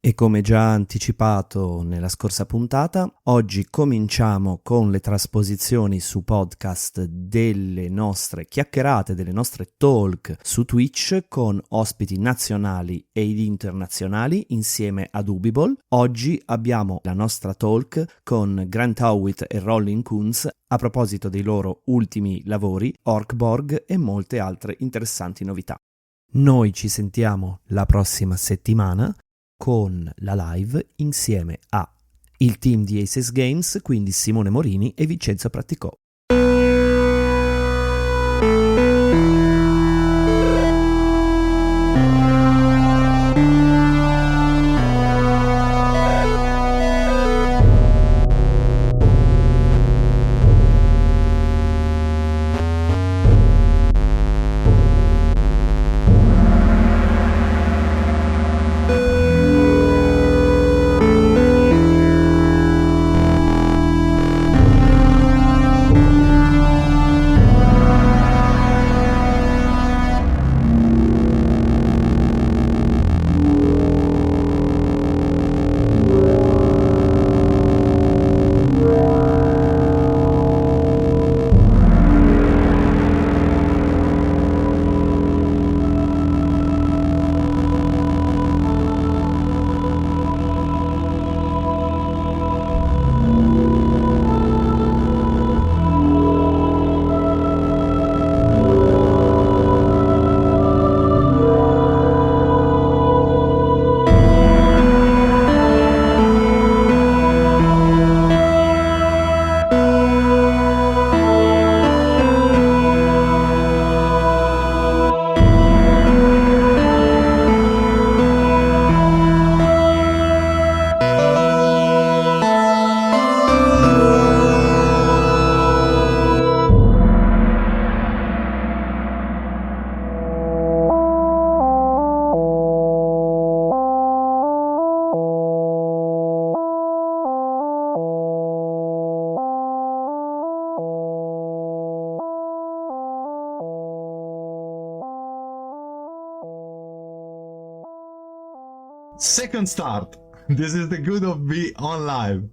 E come già anticipato nella scorsa puntata, oggi cominciamo con le trasposizioni su podcast delle nostre chiacchierate, delle nostre talk su Twitch con ospiti nazionali ed internazionali insieme ad Audible. Oggi abbiamo la nostra talk con Grant Howitt e Rollin Kuntz a proposito dei loro ultimi lavori, Orkborg e molte altre interessanti novità. Noi ci sentiamo la prossima settimana con la live insieme a il team di Aces Games, quindi Simone Morini e Vincenzo Pratticò. Second start. This is the good of be on live.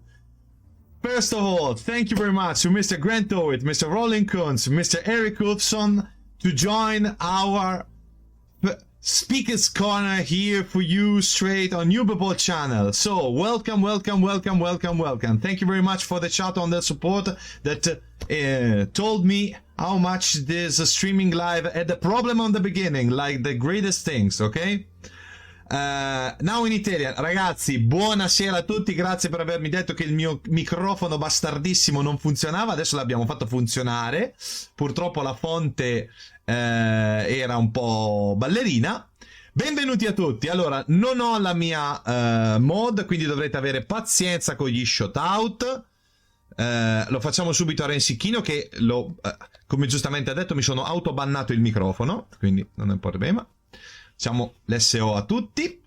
First of all, thank you very much to Mr. Grant Howitt, Mr. Rollin Kuntz, Mr. Eric Wolfson to join our Speaker's Corner here for you straight on Ubable channel. So welcome. Thank you very much for the chat on the support that told me how much this streaming live had a problem on the beginning, like the greatest things, okay? Now in Italian. Ragazzi, buonasera a tutti, grazie per avermi detto che il mio microfono bastardissimo non funzionava, adesso l'abbiamo fatto funzionare. Purtroppo la fonte era un po' ballerina. Benvenuti a tutti. Allora, non ho la mia mod, quindi dovrete avere pazienza con gli shoutout. Lo facciamo subito a Rensicchino che come giustamente ha detto mi sono autobannato il microfono, quindi non è un problema. Facciamo l'SO a tutti.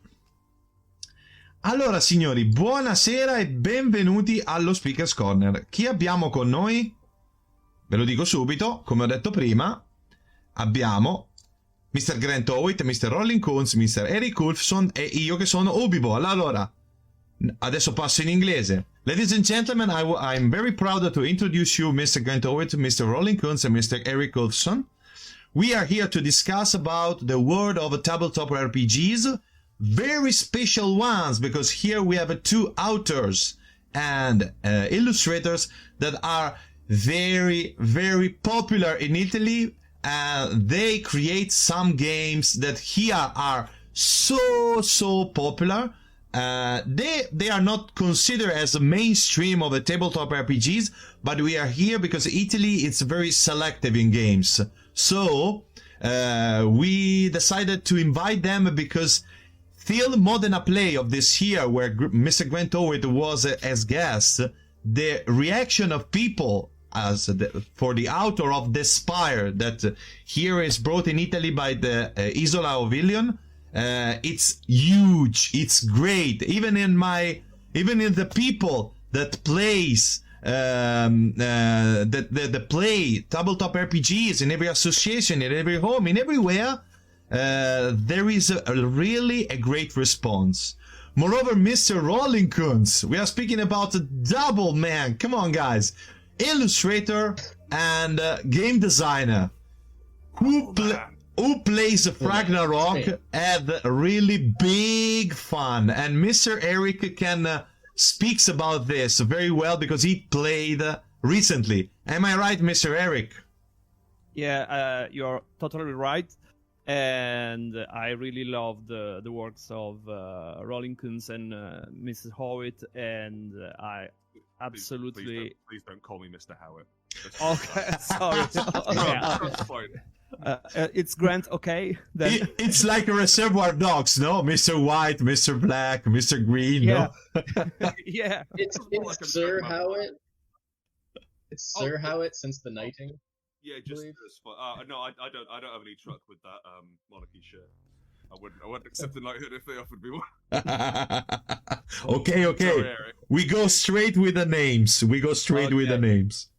Allora signori, buonasera e benvenuti allo Speaker's Corner. Chi abbiamo con noi? Ve lo dico subito, come ho detto prima. Abbiamo Mr. Grant Howitt, Mr. Rollin Kuntz, Mr. Eric Wolfson e io che sono Audible. Allora, adesso passo in inglese. Ladies and gentlemen, I'm very proud to introduce you Mr. Grant Howitt, Mr. Rollin Kuntz and Mr. Eric Wolfson. We are here to discuss about the world of tabletop RPGs, very special ones, because here we have two authors and illustrators that are very, very popular in Italy. They create some games that here are so popular. They are not considered as a mainstream of the tabletop RPGs, but we are here because Italy is very selective in games. So we decided to invite them because Phil Modena Play of this year, where Mr. Grant Howitt was as guest, the reaction of people for the author of The Spire that here is brought in Italy by the Isola of Ilion, it's huge, it's great. Even in the people that plays that play tabletop RPGs in every association, in every home, in everywhere, there is really a great response. Moreover, Mr. Rollin Kuntz. We are speaking about a double man. Come on, guys. Illustrator and game designer. Who plays Ragnarok had really big fun. And Mr. Eric can speaks about this very well because he played recently. Am I right, Mr. Eric? Yeah, you're totally right. And I really love the works of Rollin Kuntz and Mrs. Howitt, and I absolutely... Please don't call me Mr. Howitt. Okay, sorry. That's fine. It's Grant, okay? Then... It's like a Reservoir Dogs, no? Mr. White, Mr. Black, Mr. Green, yeah. no? Yeah. It's Sir Howitt. It's Sir Howitt since the knighting. Yeah, just as fun. No, I don't have any truck with that monarchy shirt. I wouldn't accept the knighthood if they offered me one. Okay. Sorry, Eric. We go straight with the names. With the names.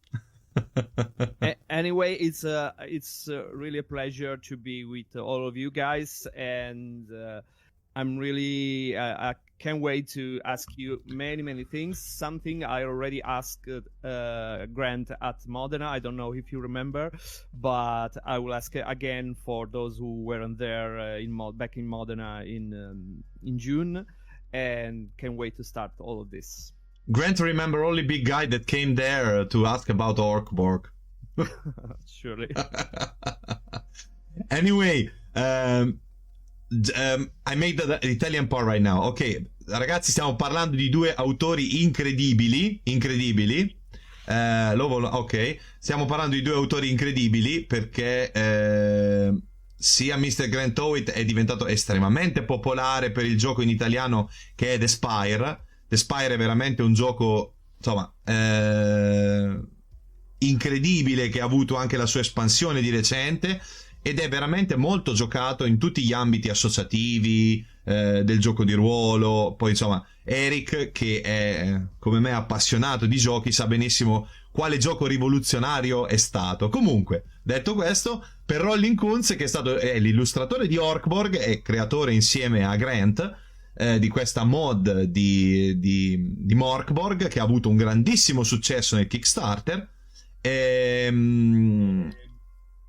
Anyway, it's really a pleasure to be with all of you guys, and I'm really I can't wait to ask you many things. Something I already asked Grant at Modena. I don't know if you remember, but I will ask again for those who weren't there back in Modena in June, and can't wait to start all of this. Grant, remember only big guy that came there to ask about Orkborg. Surely. Anyway, I made the Italian part right now. Ok, ragazzi, stiamo parlando di due autori incredibili. Ok, stiamo parlando di due autori incredibili perché sia Mr. Grant Howitt è diventato estremamente popolare per il gioco in italiano che è The Spire. The Spire è veramente un gioco, insomma, incredibile, che ha avuto anche la sua espansione di recente ed è veramente molto giocato in tutti gli ambiti associativi del gioco di ruolo. Poi insomma Eric, che è come me appassionato di giochi, sa benissimo quale gioco rivoluzionario è stato. Comunque, detto questo, per Rollin Kuntz, che è l'illustratore di Orkborg e creatore insieme a Grant di questa mod di Morkborg, che ha avuto un grandissimo successo nel Kickstarter.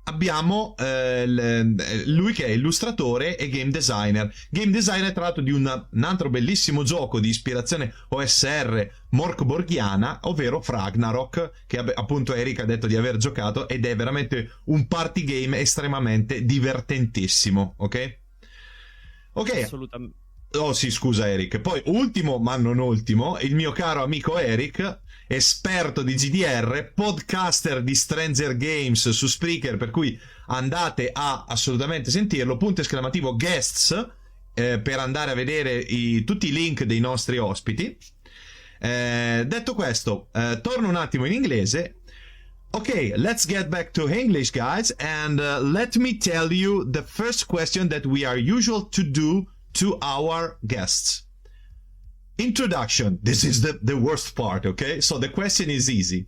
Abbiamo lui che è illustratore e game designer tra l'altro di un altro bellissimo gioco di ispirazione OSR morkborgiana, ovvero Ragnarok, che appunto Eric ha detto di aver giocato, ed è veramente un party game estremamente divertentissimo. Ok? Assolutamente. Oh sì, scusa Eric. Poi ultimo ma non ultimo, il mio caro amico Eric, esperto di GDR, podcaster di Stranger Games su Spreaker, per cui andate a assolutamente sentirlo, !guests, per andare a vedere tutti i link dei nostri ospiti. Detto questo, torno un attimo in inglese. Okay, let's get back to English, guys, and let me tell you the first question that we are usual to do to our guests. Introduction. This is the worst part, okay? So the question is easy.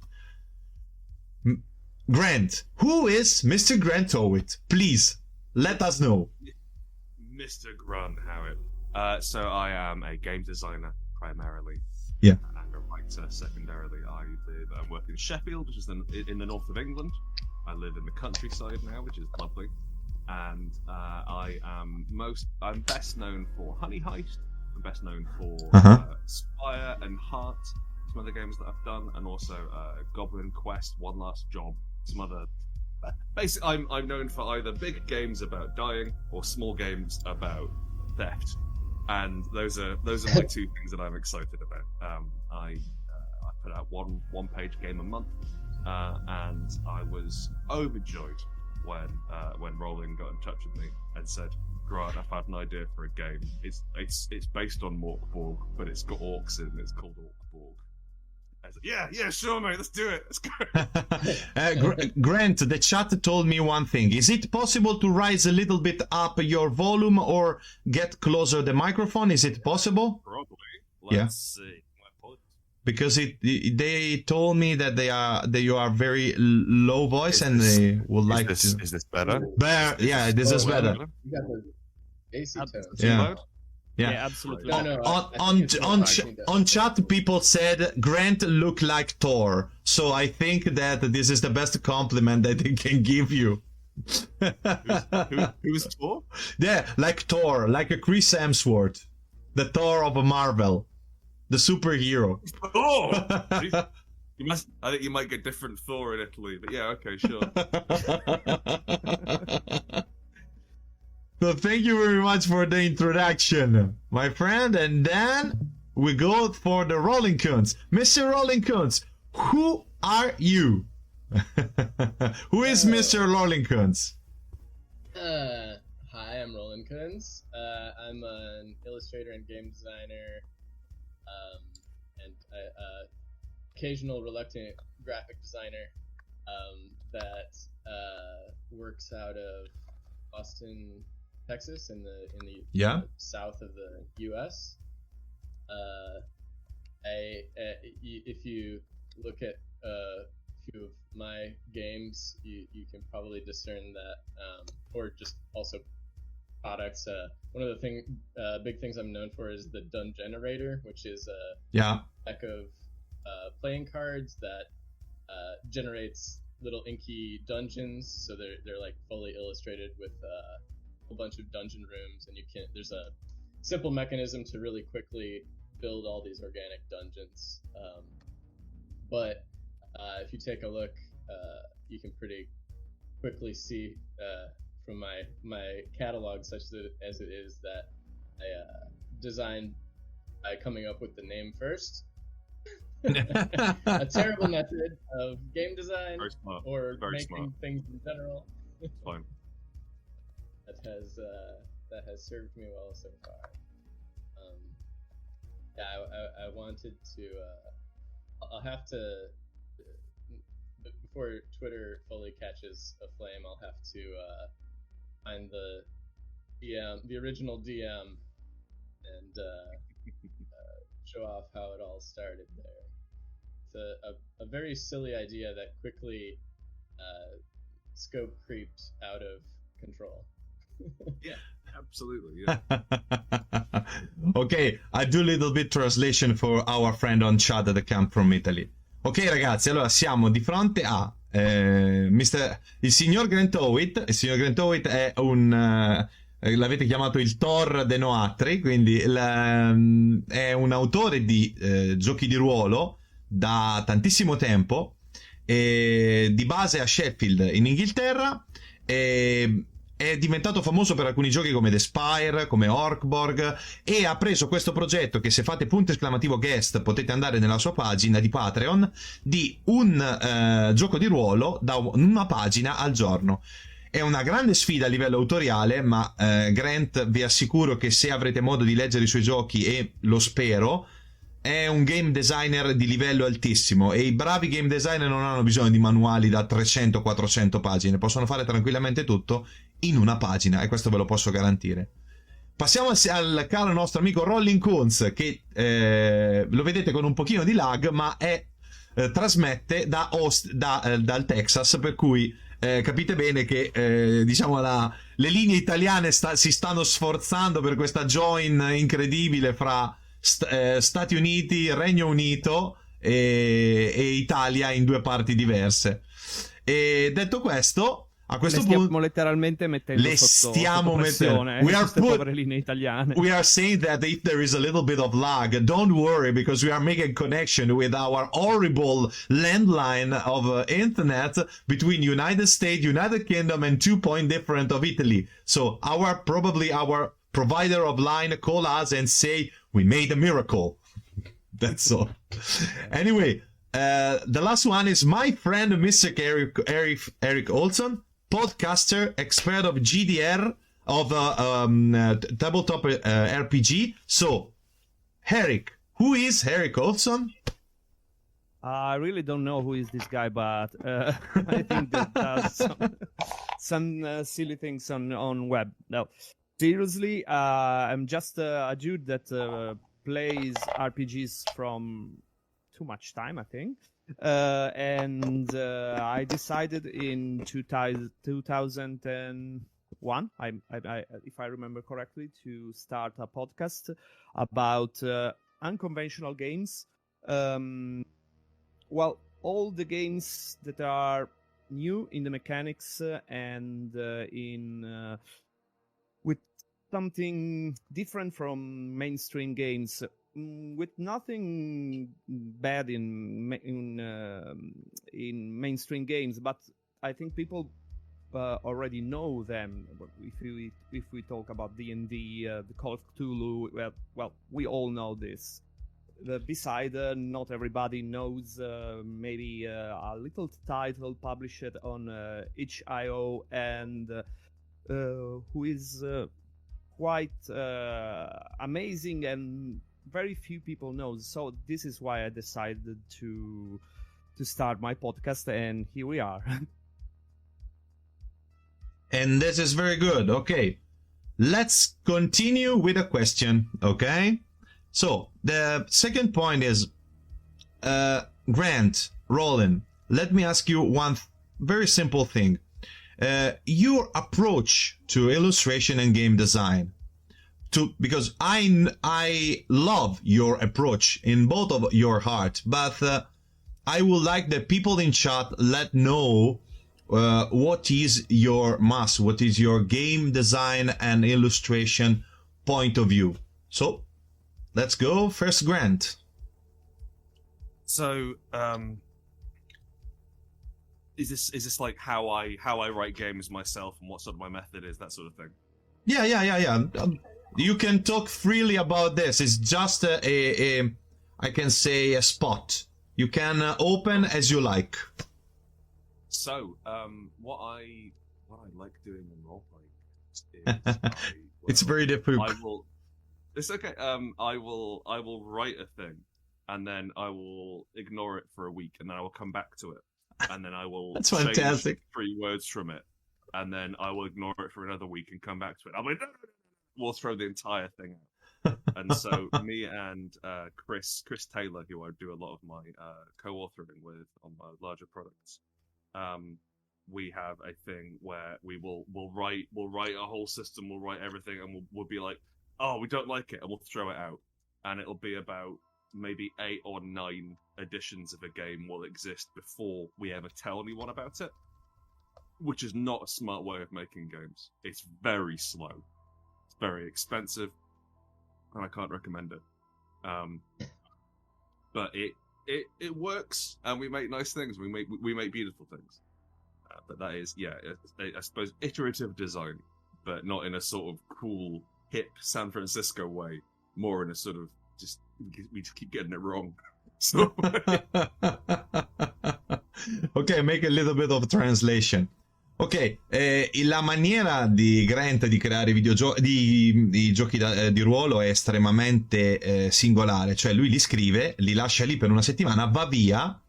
Grant, who is Mr. Grant Howitt? Please, let us know. Mr. Grant Howitt. So I am a game designer primarily. Yeah. And a writer secondarily. I work in Sheffield, which is in the north of England. I live in the countryside now, which is lovely. And I'm best known for Honey Heist. I'm best known for Spire and Heart, some other games that I've done, and also Goblin Quest, One Last Job, some other. Basically, I'm known for either big games about dying or small games about theft, and those are my two things that I'm excited about. I put out one page game a month, and I was overjoyed when Rollin got in touch with me and said, "Grant, I've had an idea for a game. It's based on Morkborg, but it's got orcs in it. It's called Orkborg." I said, "Yeah, sure, mate. Let's do it. Let's go." Grant, the chat told me one thing. Is it possible to raise a little bit up your volume or get closer the microphone? Is it possible? Probably. Let's see. Because they told me that you are very low voice and they would like to. Is this better? Yeah, this is better. You got the AC tone. Yeah. Yeah. absolutely. No, no. On chat, people said Grant looked like Thor, so I think that this is the best compliment that they can give you. Who's Thor? Yeah, like Thor, like a Chris Hemsworth, the Thor of Marvel, the superhero. Oh, you must. I think you might get different Thor in Italy, but yeah, okay, sure. So thank you very much for the introduction, my friend, and then we go for the Rollin Kuntz. Mr. Rollin Kuntz, who are you? Who is Mr. Rollin Kuntz? Hi, I'm Rollin Kuntz. I'm an illustrator and game designer, and occasional reluctant graphic designer that works out of Austin, Texas, in the south of the U.S. If you look at a few of my games, you can probably discern that, or just also products. One of the big things I'm known for is the Dun Generator, which is a deck of playing cards that generates little inky dungeons. So they're like fully illustrated with a whole bunch of dungeon rooms, and there's a simple mechanism to really quickly build all these organic dungeons. But if you take a look, you can pretty quickly see from my catalog, such as it is, that I designed by coming up with the name first. A terrible method of game design or making things in general. Fine. That has served me well so far. I wanted to. I'll have to, before Twitter fully catches a flame, I'll have to find the original DM and show off how it all started there. It's a very silly idea that quickly scope creeped out of control. Yeah, absolutely. Yeah. Ok, I do a little bit translation for our friend on chat that come from Italy. Ok ragazzi, allora siamo di fronte a il signor Grant Howitt. Il signor Grant Howitt è l'avete chiamato il Thor de Noatri, quindi è un autore di giochi di ruolo da tantissimo tempo, di base a Sheffield in Inghilterra, è diventato famoso per alcuni giochi come The Spire, come Orkborg, e ha preso questo progetto che, se fate !guest, potete andare nella sua pagina di Patreon, di un gioco di ruolo da una pagina al giorno. È una grande sfida a livello autoriale, ma Grant, vi assicuro che se avrete modo di leggere i suoi giochi, e lo spero, è un game designer di livello altissimo, e i bravi game designer non hanno bisogno di manuali da 300-400 pagine, possono fare tranquillamente tutto in una pagina, e questo ve lo posso garantire. Passiamo al caro nostro amico Rollin Kuntz, che lo vedete con un pochino di lag, ma trasmette dal Texas, per cui capite bene che diciamo le linee italiane si stanno sforzando per questa join incredibile fra Stati Uniti, Regno Unito e Italia in due parti diverse. E detto questo, a questo punto stiamo letteralmente mettendo sotto pressione queste povere linee italiane. We are saying that if there is a little bit of lag, don't worry, because we are making connection with our horrible landline of internet between United States, United Kingdom, and 2 point different of Italy. So our provider of line call us and say we made a miracle. That's all. Anyway, the last one is my friend Mr. Eric Olson, podcaster, expert of GDR, of tabletop RPG. So, Eric, who is Eric Olson? I really don't know who is this guy, but I think that does some silly things on web. No, seriously, I'm just a dude that plays RPGs from too much time, I think. And I decided in 2000 and one, if I remember correctly, to start a podcast about unconventional games. Well, all the games that are new in the mechanics and with something different from mainstream games, with nothing bad in mainstream games, but I think people already know them. If we talk about D&D, the Call of Cthulhu, well, we all know this. Beside, not everybody knows maybe a little title published on itch.io and who is quite amazing and very few people know. So this is why I decided to start my podcast, and here we are. And this is very good. Okay, let's continue with a question. Okay, so the second point is, Grant, Rollin, let me ask you one very simple thing. Your approach to illustration and game design, because I love your approach in both of your heart, but I would like the people in chat let know what is your what is your game design and illustration point of view. So let's go first, Grant. So is this like how I write games myself and what sort of my method is, that sort of thing? Yeah. You can talk freely about this. It's just I can say a spot. You can open as you like. So, what I like doing in role playing is it's very difficult. It's okay. I will write a thing, and then I will ignore it for a week, and then I will come back to it, and then I will That's fantastic. change 3 words from it, and then I will ignore it for another week and come back to it. I'm like, no. We'll throw the entire thing out. And so me and Chris Taylor, who I do a lot of my co-authoring with on my larger products, we have a thing where we'll write a whole system, we'll write everything, and we'll be like, oh, we don't like it, and we'll throw it out. And it'll be about maybe 8 or 9 editions of a game will exist before we ever tell anyone about it, which is not a smart way of making games. It's very slow. Very expensive, and I can't recommend it. But it works, and we make nice things. We make beautiful things. But that is, I suppose, iterative design, but not in a sort of cool, hip San Francisco way. More in a sort of we just keep getting it wrong. So okay, make a little bit of translation. Ok, la maniera di Grant di creare di giochi di ruolo è estremamente singolare, cioè lui li scrive, li lascia lì per una settimana, va via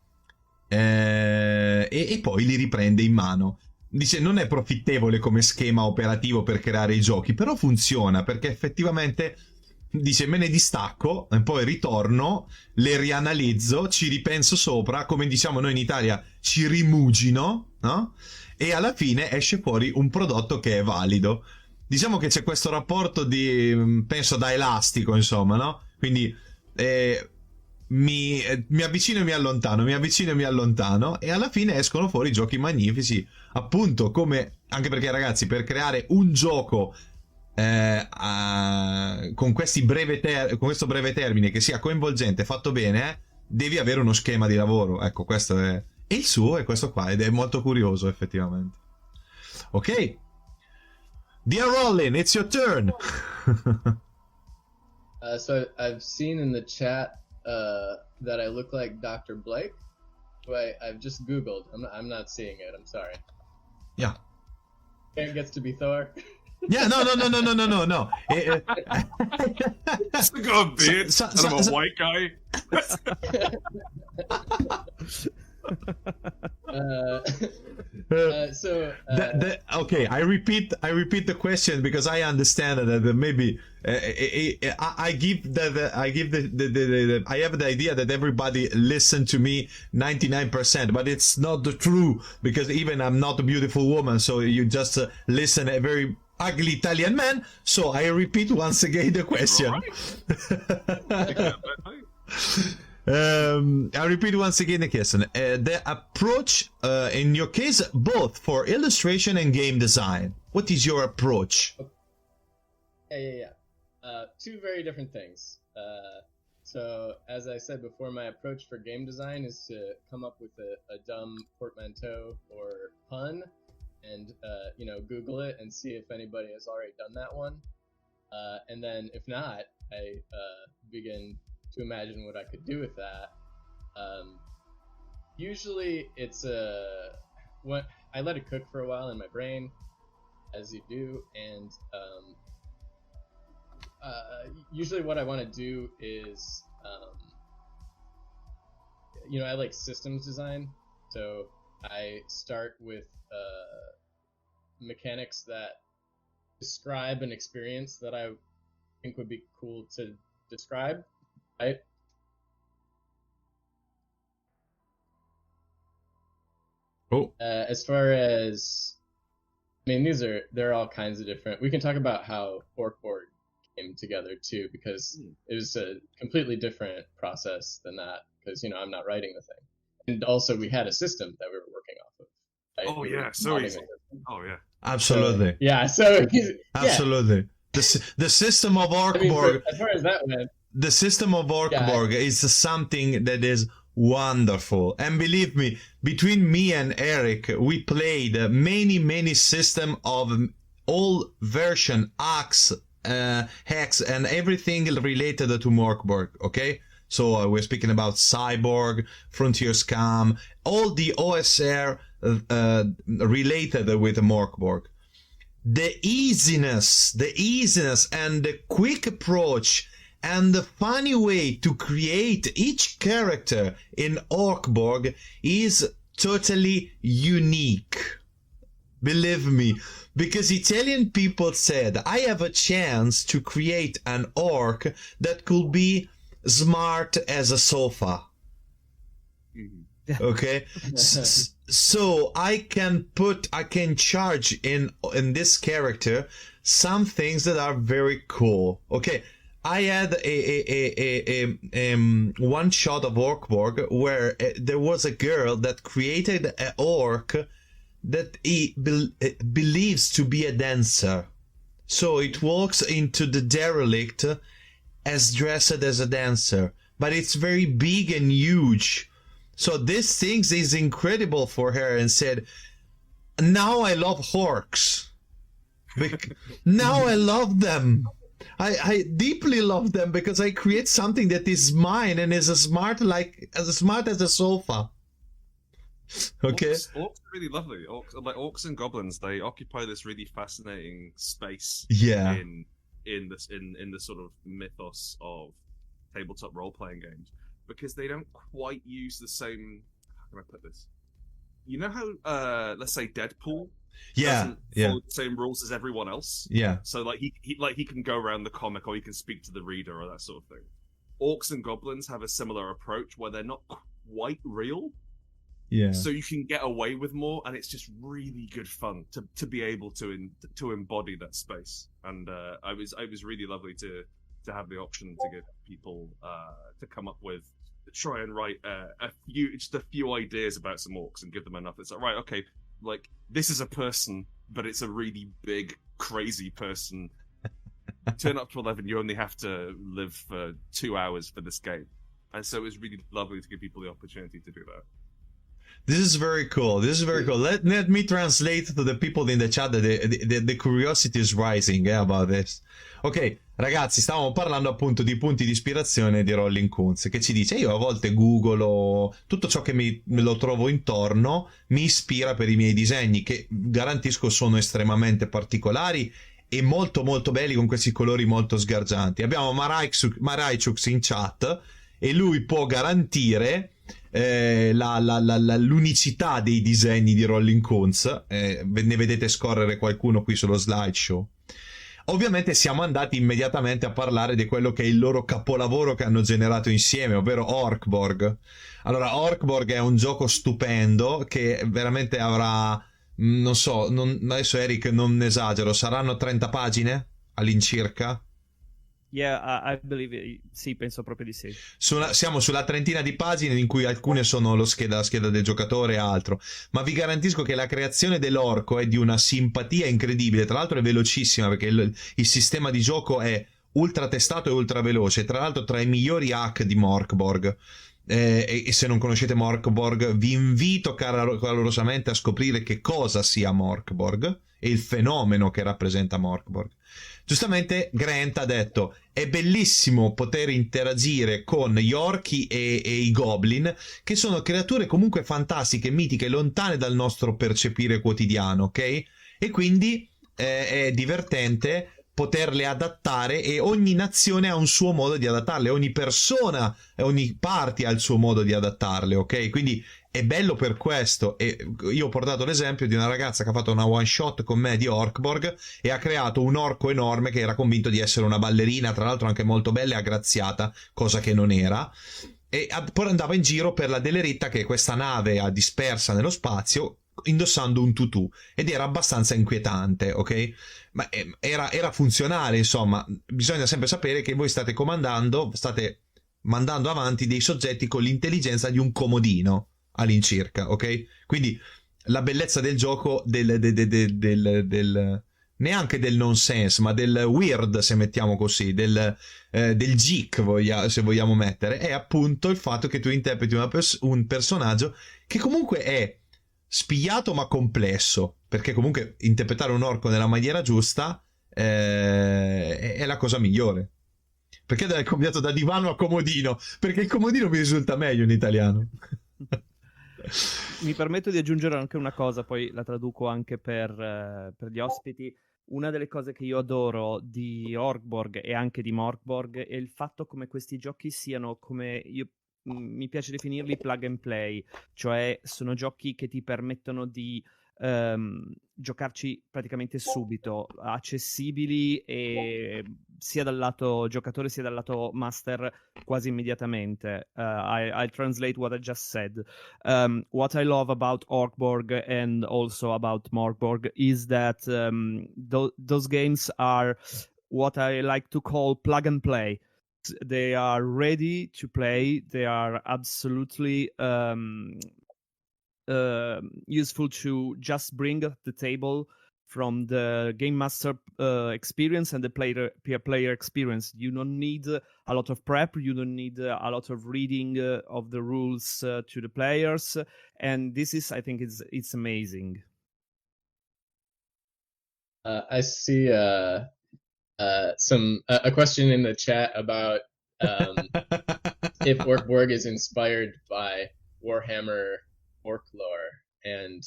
e poi li riprende in mano. Dice non è profittevole come schema operativo per creare i giochi, però funziona perché effettivamente dice me ne distacco, e poi ritorno, le rianalizzo, ci ripenso sopra, come diciamo noi in Italia, ci rimugino, no? E alla fine esce fuori un prodotto che è valido. Diciamo che c'è questo rapporto di, penso da elastico, insomma, no? Quindi mi avvicino e mi allontano, mi avvicino e mi allontano, e alla fine escono fuori giochi magnifici, appunto, come, anche perché ragazzi, per creare un gioco con questo breve termine che sia coinvolgente, fatto bene, devi avere uno schema di lavoro. Ecco, questo è il suo, è questo qua, ed è molto curioso effettivamente. Ok, dear Rollin, it's your turn. So I've seen in the chat that I look like Dr. Blake, who I've just Googled. I'm not seeing it, I'm sorry. Yeah. It gets to be Thor. Yeah, no. It's a good beard. I'm a white guy. Okay, I repeat the question because I understand that maybe I have the idea that everybody listen to me 99%, but it's not the true, because even I'm not a beautiful woman, so you just listen a very ugly Italian man. So I repeat once again the question. I repeat once again the question. The approach, in your case, both for illustration and game design. What is your approach? Yeah. Two very different things. So, as I said before, my approach for game design is to come up with a dumb portmanteau or pun, and Google it and see if anybody has already done that one. And then, if not, I begin to imagine what I could do with that. Usually it's what I let it cook for a while in my brain, as you do, and usually what I want to do is I like systems design, so I start with mechanics that describe an experience that I think would be cool to describe. Right. Oh. As far as, there are all kinds of different. We can talk about how Orkborg came together too, because it was a completely different process than that. Because I'm not writing the thing, and also we had a system that we were working off of. Right? Oh yeah, so easy. Oh yeah, absolutely. Absolutely. The system of Orkborg. As far as that went. The system of Orkborg is something that is wonderful. And believe me, between me and Eric, we played many system of all version, Axe, Hex, and everything related to Orkborg, okay? So we're speaking about Cyborg, Frontier Scam, all the OSR related with Orkborg. The easiness and the quick approach and the funny way to create each character in Orkborg is totally unique. Believe me, because Italian people said, I have a chance to create an orc that could be smart as a sofa. Okay? So I can charge in this character some things that are very cool. Okay? I had a one shot of Orkborg where there was a girl that created an orc that he believes to be a dancer. So it walks into the derelict as dressed as a dancer, but it's very big and huge. So this thing is incredible for her, and said, now I love orcs. Now I love them. I deeply love them because I create something that is mine and is as smart as a sofa. Okay. Orcs are really lovely. Orcs and goblins, they occupy this really fascinating space. Yeah. In the sort of mythos of tabletop role-playing games, because they don't quite use the same. How can I put this? You know how, let's say, Deadpool. Doesn't follow the same rules as everyone else. Yeah. So he can go around the comic, or he can speak to the reader, or that sort of thing. Orcs and goblins have a similar approach where they're not quite real. Yeah. So you can get away with more, and it's just really good fun to be able to embody that space. And I was really lovely to have the option to give people to come up with, try and write a few ideas about some orcs and give them enough. It's like, right, okay. Like, this is a person, but it's a really big, crazy person. Turn up to 11, you only have to live for 2 hours for this game. And so it was really lovely to give people the opportunity to do that. This is very cool. Let me translate to the people in the chat that the curiosity is rising about this. Ok, ragazzi, stavamo parlando appunto di punti di ispirazione di Rollin Kuntz, che ci dice: io a volte googolo tutto ciò che me lo trovo intorno, mi ispira per i miei disegni, che garantisco sono estremamente particolari e molto molto belli, con questi colori molto sgargianti. Abbiamo Maraichux in chat e lui può garantire l'unicità dei disegni di Rollin Kuntz, ne vedete scorrere qualcuno qui sullo slideshow. Ovviamente siamo andati immediatamente a parlare di quello che è il loro capolavoro che hanno generato insieme, ovvero Orkborg. Allora, Orkborg è un gioco stupendo che veramente avrà, non so, adesso Eric non esagero, saranno 30 pagine all'incirca? Yeah, I believe sì, penso proprio di sì. Siamo sulla trentina di pagine in cui alcune sono la scheda del giocatore e altro, ma vi garantisco che la creazione dell'orco è di una simpatia incredibile. Tra l'altro è velocissima perché il sistema di gioco è ultra testato e ultra veloce, tra l'altro tra i migliori hack di Morkborg. E se non conoscete Morkborg vi invito calorosamente a scoprire che cosa sia Morkborg e il fenomeno che rappresenta Morkborg. Giustamente Grant ha detto: è bellissimo poter interagire con gli orchi e i goblin, che sono creature comunque fantastiche, mitiche, lontane dal nostro percepire quotidiano, ok? E quindi è divertente poterle adattare, e ogni nazione ha un suo modo di adattarle, ogni persona, ogni parte ha il suo modo di adattarle, ok? Quindi è bello per questo. E io ho portato l'esempio di una ragazza che ha fatto una one shot con me di Orkborg e ha creato un orco enorme che era convinto di essere una ballerina, tra l'altro anche molto bella e aggraziata, cosa che non era, e poi andava in giro per la Deleritta, che è questa nave dispersa nello spazio, indossando un tutù, ed era abbastanza inquietante, ok? Ma era funzionale, insomma. Bisogna sempre sapere che voi state mandando avanti dei soggetti con l'intelligenza di un comodino all'incirca, ok? Quindi la bellezza del gioco neanche del nonsense, ma del weird, se mettiamo così, del geek, se vogliamo mettere, è appunto il fatto che tu interpreti un personaggio che comunque è spigliato ma complesso, perché comunque interpretare un orco nella maniera giusta è la cosa migliore. Perché dai cambiato da divano a comodino? Perché il comodino mi risulta meglio in italiano. Mi permetto di aggiungere anche una cosa, poi la traduco anche per gli ospiti. Una delle cose che io adoro di Orkborg e anche di Morkborg è il fatto come questi giochi siano, come mi piace definirli, plug and play, cioè sono giochi che ti permettono di giocarci praticamente subito, accessibili, e sia dal lato giocatore sia dal lato master quasi immediatamente. I'll translate what I just said. What I love about Orkborg and also about Morkborg is that those games are what I like to call plug and play. They are ready to play. They are absolutely useful to just bring at the table from the game master experience and the player experience. You don't need a lot of prep. You don't need a lot of reading of the rules to the players. And this is, I think, it's amazing. I see a question in the chat about if Orkborg is inspired by Warhammer orc lore, and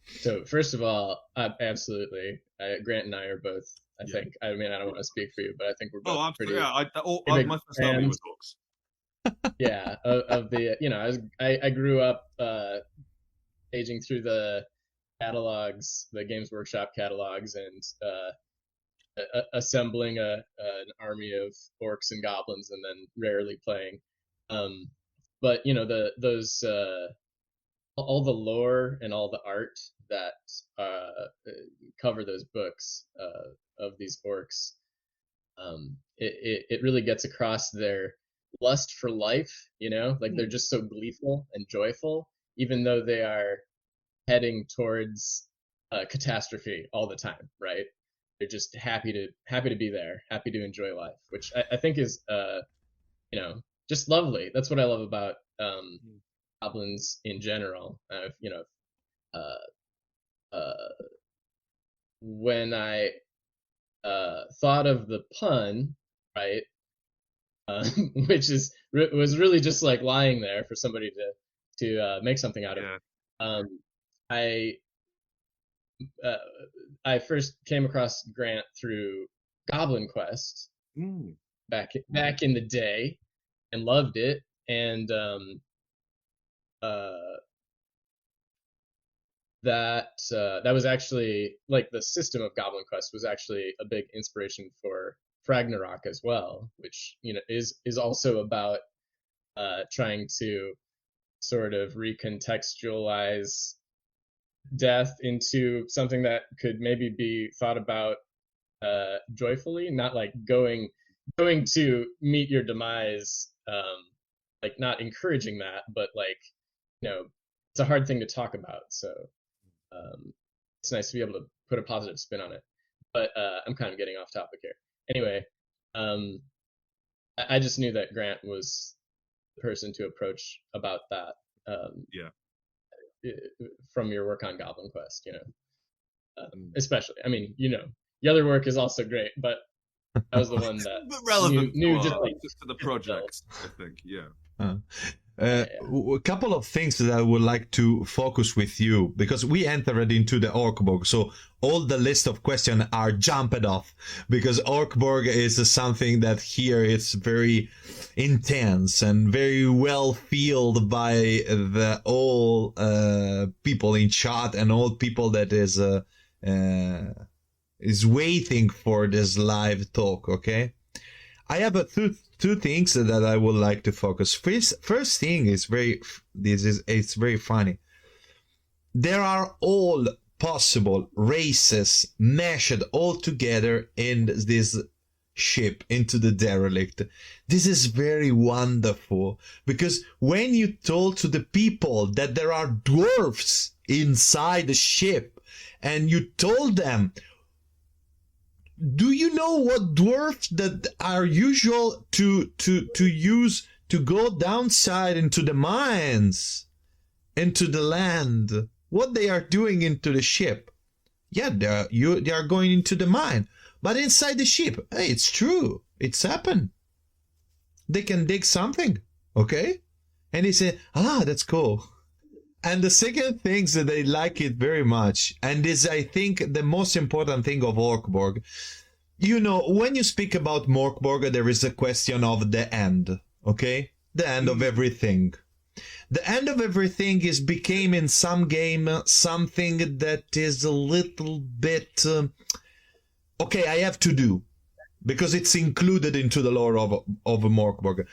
so first of all, absolutely, Grant and I are both. I think. I mean, I don't want to speak for you, but I think we're both pretty. Yeah, my first family was orcs. Yeah, of the I grew up aging through the catalogs, the Games Workshop catalogs, and assembling an army of orcs and goblins, and then rarely playing. But those all the lore and all the art that cover those books of these orcs, it really gets across their lust for life. Like they're just so gleeful and joyful, even though they are heading towards catastrophe all the time, right? They're just happy to be there, happy to enjoy life, which I think is just lovely. That's what I love about goblins in general. When I thought of the pun, right, which was really just like lying there for somebody to make something out of. I first came across Grant through Goblin Quest back in the day, and loved it. And that was actually like the system of Goblin Quest was actually a big inspiration for Ragnarok as well, which is also about trying to sort of recontextualize death into something that could maybe be thought about joyfully, not like going to meet your demise, like not encouraging that, but like it's a hard thing to talk about. So it's nice to be able to put a positive spin on it. But I'm kind of getting off topic here. Anyway, I just knew that Grant was the person to approach about that. From your work on Goblin Quest, especially. I mean, the other work is also great, but that was the one that but relevant knew just for the project, I think. A couple of things that I would like to focus with you, because we entered into the Orkborg, so all the list of questions are jumped off, because Orkborg is something that here it's very intense and very well filled by the all people in chat and all people that is waiting for this live talk. Okay, I have two things that I would like to focus. First thing is it's very funny. There are all possible races meshed all together in this ship, into the derelict. This is very wonderful, because when you told to the people that there are dwarfs inside the ship, and you told them, do you know what dwarfs that are usual to use to go downside into the mines, into the land? What they are doing into the ship? Yeah, they are going into the mine, but inside the ship. Hey, it's true. It's happened. They can dig something, okay? And he said, that's cool. And the second thing is that they like it very much, and is, I think, the most important thing of Orkborg. When you speak about Morkborg, there is a question of the end, okay? The end of everything. The end of everything became in some game something that is a little bit, okay, I have to do, because it's included into the lore of Morkborg.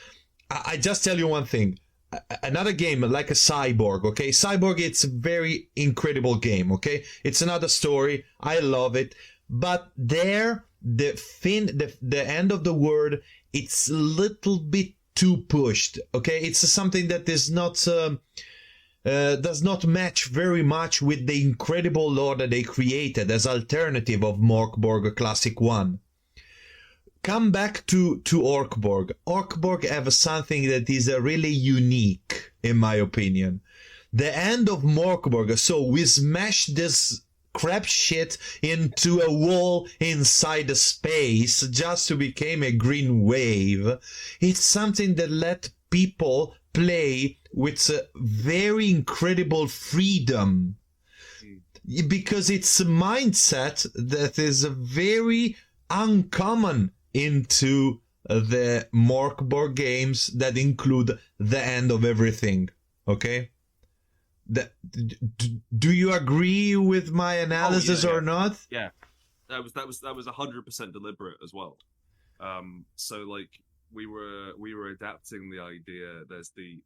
I just tell you one thing. Another game like a Cyborg, okay? Cyborg, it's a very incredible game, okay? It's another story. I love it. But there, the end of the word, it's a little bit too pushed, okay? It's something that is not does not match very much with the incredible lore that they created as alternative of Morkborg Classic 1. Come back to Orkborg. Orkborg have something that is really unique, in my opinion. The end of Morkborg, so we smash this crap shit into a wall inside the space just to become a green wave. It's something that let people play with a very incredible freedom, because it's a mindset that is very uncommon into the Morkborg games that include the end of everything. Okay? Do you agree with my analysis or not? Yeah, that was 100% deliberate as well. So like we were adapting the idea. There's the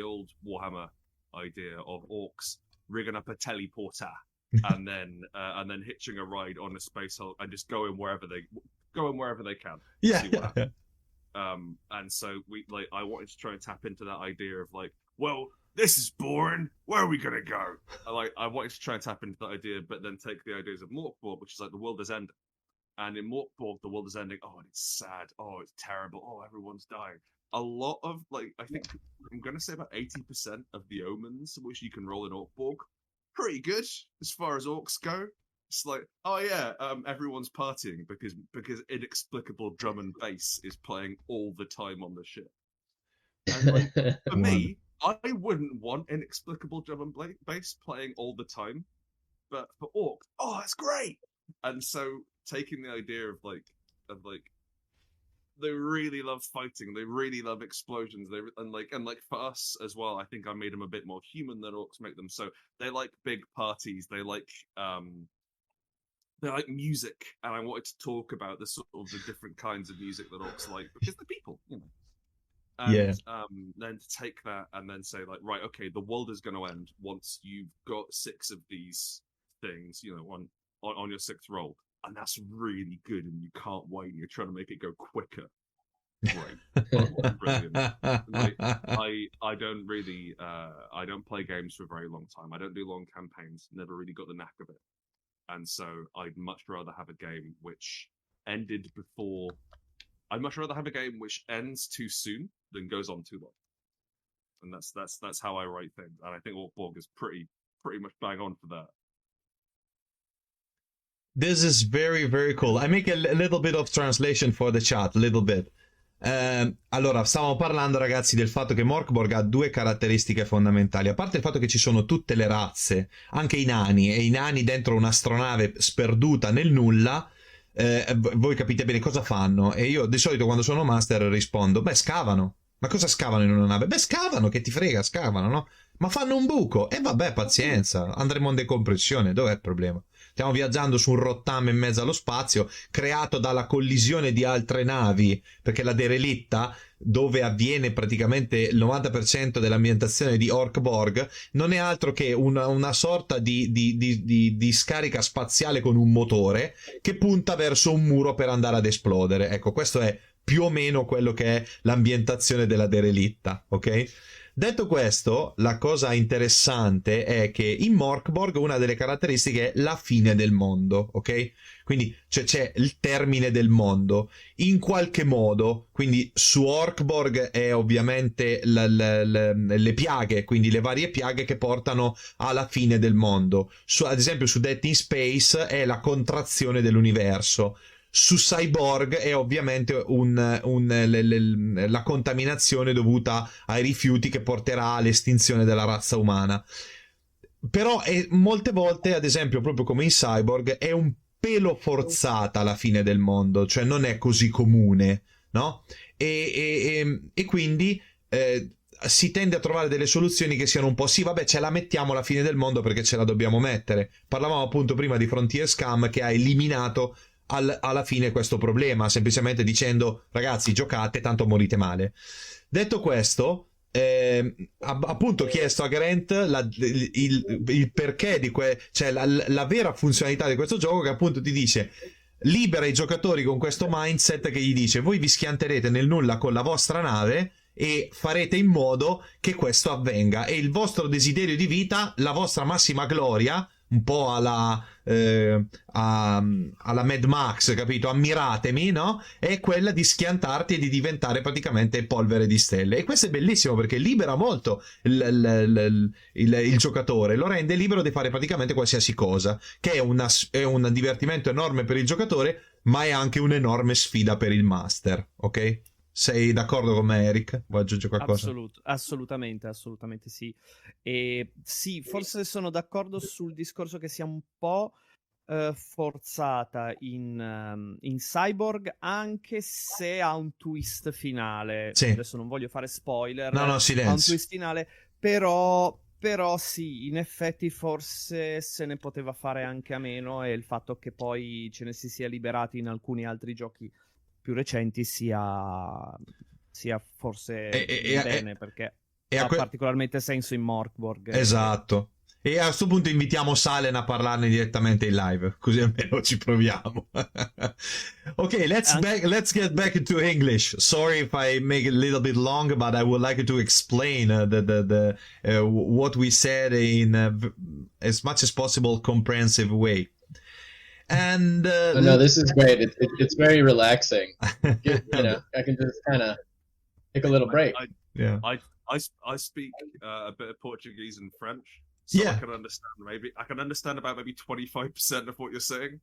old Warhammer idea of orcs rigging up a teleporter and then hitching a ride on a space hull and just going wherever they can. Yeah. And so I wanted to try and tap into that idea of like, well, this is boring. Where are we gonna go? I wanted to try and tap into that idea, but then take the ideas of Morkborg, which is like the world is ending. And in Morkborg, the world is ending. Oh, and it's sad. Oh, it's terrible. Oh, everyone's dying. A lot of I think I'm gonna say about 80% of the omens which you can roll in Orkborg, pretty good as far as orcs go. It's like, oh yeah, everyone's partying because inexplicable drum and bass is playing all the time on the ship. And for me, I wouldn't want inexplicable drum and bass playing all the time, but for orcs, oh, that's great. And so taking the idea of they really love fighting. They really love explosions. And like for us as well, I think I made them a bit more human than orcs make them. So they like big parties. They like music, and I wanted to talk about the sort of the different kinds of music that orcs like, because they're people, you know. And then to take that and then say like, right, okay, the world is going to end once you've got 6 of these things, you know, on your 6th roll, and that's really good, and you can't wait, and you're trying to make it go quicker. Right. Brilliant. Like, I don't really I don't play games for a very long time. I don't do long campaigns. Never really got the knack of it. And so I'd much rather have a game which ended before. I'd much rather have a game which ends too soon than goes on too long. And that's how I write things. And I think Orkborg is pretty much bang on for that. This is very, very cool. I make a little bit of translation for the chat, a little bit. Allora, stavamo parlando, ragazzi, del fatto che Morkborg ha 2 caratteristiche fondamentali. A parte il fatto che ci sono tutte le razze, anche i nani, e i nani dentro un'astronave sperduta nel nulla, voi capite bene cosa fanno. E io di solito quando sono master rispondo, beh, scavano. Ma cosa scavano in una nave? Beh, scavano, che ti frega, scavano, no? Ma fanno un buco. E vabbè, pazienza, andremo in decompressione, dov'è il problema? Stiamo viaggiando su un rottame in mezzo allo spazio, creato dalla collisione di altre navi, perché la derelitta, dove avviene praticamente il 90% dell'ambientazione di Orkborg, non è altro che una sorta di scarica spaziale con un motore che punta verso un muro per andare ad esplodere. Ecco, questo è più o meno quello che è l'ambientazione della derelitta, ok? Detto questo, la cosa interessante è che in Morkborg una delle caratteristiche è la fine del mondo, ok? Quindi c'è il termine del mondo. In qualche modo, quindi su Orkborg è ovviamente le piaghe, quindi le varie piaghe che portano alla fine del mondo. Ad esempio su Death in Space è la contrazione dell'universo. Su Cyborg è ovviamente la contaminazione dovuta ai rifiuti che porterà all'estinzione della razza umana. Però molte volte, ad esempio, proprio come in Cyborg, è un pelo forzata la fine del mondo, cioè non è così comune, no? E quindi si tende a trovare delle soluzioni che siano un po' sì, vabbè, ce la mettiamo alla fine del mondo perché ce la dobbiamo mettere. Parlavamo appunto prima di Frontier Scam, che ha eliminato alla fine questo problema, semplicemente dicendo, ragazzi, giocate, tanto morite male. Detto questo, appunto chiesto a Grant il perché di cioè la vera funzionalità di questo gioco, che appunto ti dice, libera i giocatori con questo mindset che gli dice, voi vi schianterete nel nulla con la vostra nave e farete in modo che questo avvenga, e il vostro desiderio di vita, la vostra massima gloria, un po' alla Mad Max, capito? Ammiratemi, no? È quella di schiantarti e di diventare praticamente polvere di stelle. E questo è bellissimo perché libera molto il giocatore, lo rende libero di fare praticamente qualsiasi cosa, che è un divertimento enorme per il giocatore, ma è anche un'enorme sfida per il master, ok? Sei d'accordo con me, Eric? Vuoi aggiungere qualcosa? Assolutamente sì. E sì, forse sono d'accordo sul discorso che sia un po' forzata in Cyborg, anche se ha un twist finale. Sì. Adesso non voglio fare spoiler. No, silenzio. Ha un twist finale, però sì, in effetti forse se ne poteva fare anche a meno, e il fatto che poi ce ne si sia liberati in alcuni altri giochi più recenti sia forse bene, perché ha particolarmente senso in Morkborg. Esatto. E a questo punto invitiamo Salen a parlarne direttamente in live, così almeno ci proviamo. Ok, let's get back into English. Sorry if I make it a little bit long, but I would like you to explain what we said in as much as possible comprehensive way. And no, this is great. It's very relaxing. You know, I can just kind of take a little break. I speak a bit of Portuguese and French, so Yeah. I can understand about maybe 25% of what you're saying.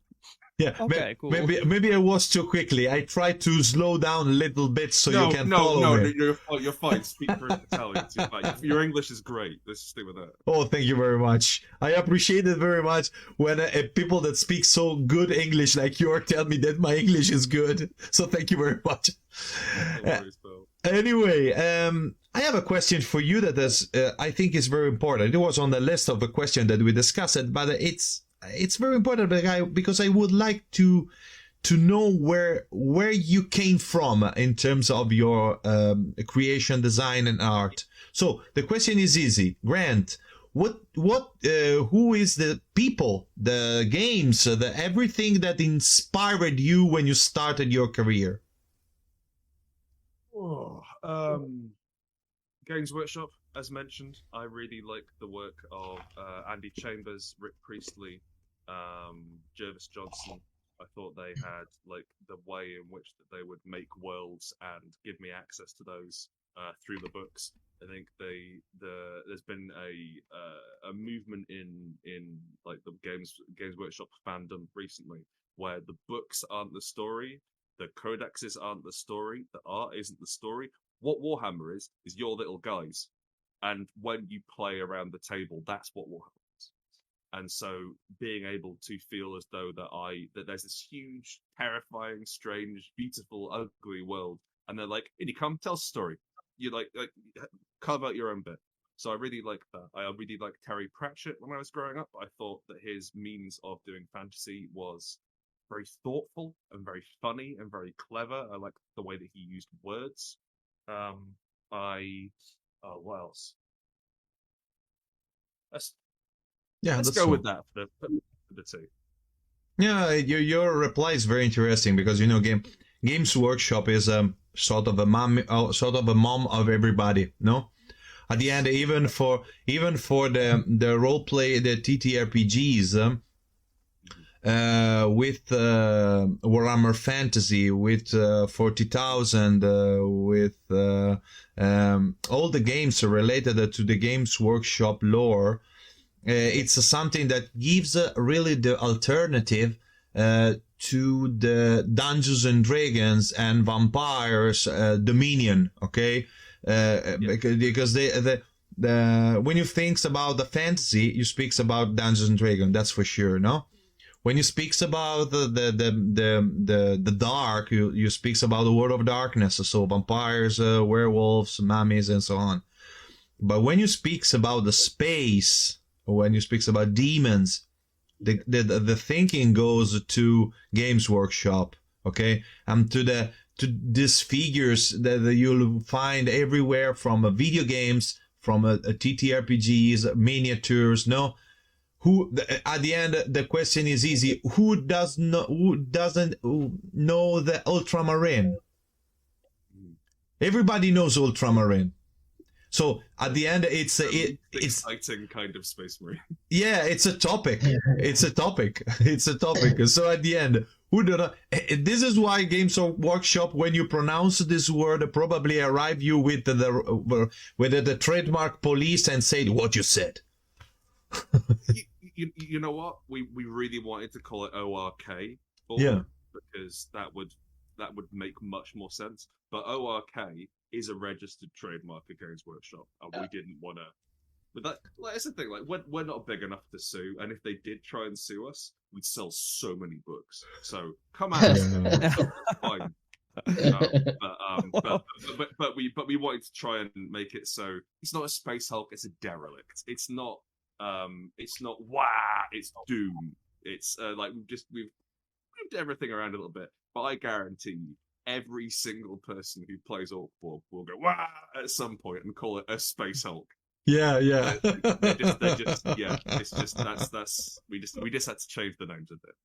Yeah, Okay, cool. maybe I was too quickly. I tried to slow down a little bit so you can follow me. You're fine. Speak for Italian. You're fine. Your English is great. Let's just stick with that. Oh, thank you very much. I appreciate it very much when people that speak so good English like you tell me that my English is good. So thank you very much. No worries, Bill. Anyway, I have a question for you that is, I think is very important. It was on the list of the question that we discussed, but it's very important because I would like to know where you came from in terms of your creation, design, and art. So the question is easy, Grant. Who is the people, the games, everything that inspired you when you started your career? Games Workshop, as mentioned. I really like the work of Andy Chambers, Rick Priestley, Jervis Johnson. I thought they had like the way in which that they would make worlds and give me access to those through the books. I think there's been a movement in like the Games Workshop fandom recently where the books aren't the story, the codexes aren't the story, the art isn't the story. What Warhammer is your little guys, and when you play around the table, that's what Warhammer is. And so being able to feel as though that there's this huge, terrifying, strange, beautiful, ugly world, and they're like, "In you come, tell us a story." You like carve out your own bit. So I really like that. I really liked Terry Pratchett when I was growing up. I thought that his means of doing fantasy was very thoughtful and very funny and very clever. I like the way that he used words. What else? Let's go with that for the two. Yeah, your reply is very interesting because Games Workshop is sort of a mom of everybody. No, at the end, even for the role play, the TTRPGs. With Warhammer Fantasy, with 40,000, with all the games related to the Games Workshop lore, it's something that gives really the alternative to the Dungeons and Dragons and Vampires Dominion, okay? Because when you think about the fantasy, you speak about Dungeons and Dragons, that's for sure, no? When you speak about the dark, you speak about the world of darkness, so vampires, werewolves, mummies, and so on. But when you speak about the space, or when you speak about demons, the thinking goes to Games Workshop, okay, and to these figures that you'll find everywhere from video games, from TTRPGs, miniatures, no. Who at the end the question is easy. Who doesn't know the Ultramarine? Everybody knows Ultramarine. So at the end, it's exciting kind of space marine. Yeah, it's a topic. It's a topic. So at the end, who don't know? This is why Games Workshop, when you pronounce this word, probably arrive you with the trademark police and say what you said. You know what? We really wanted to call it ORK, because that would make much more sense. But ORK is a registered trademark at Games Workshop, and we didn't want to. But that's the thing. Like, we're not big enough to sue, and if they did try and sue us, we'd sell so many books. So come at us. Fine. But we wanted to try and make it so it's not a space Hulk, it's a derelict. It's not it's Doom. It's like we've moved everything around a little bit, but I guarantee you every single person who plays Orc will go wah at some point and call it a space Hulk. Yeah. It's just that's we just had to change the names a bit.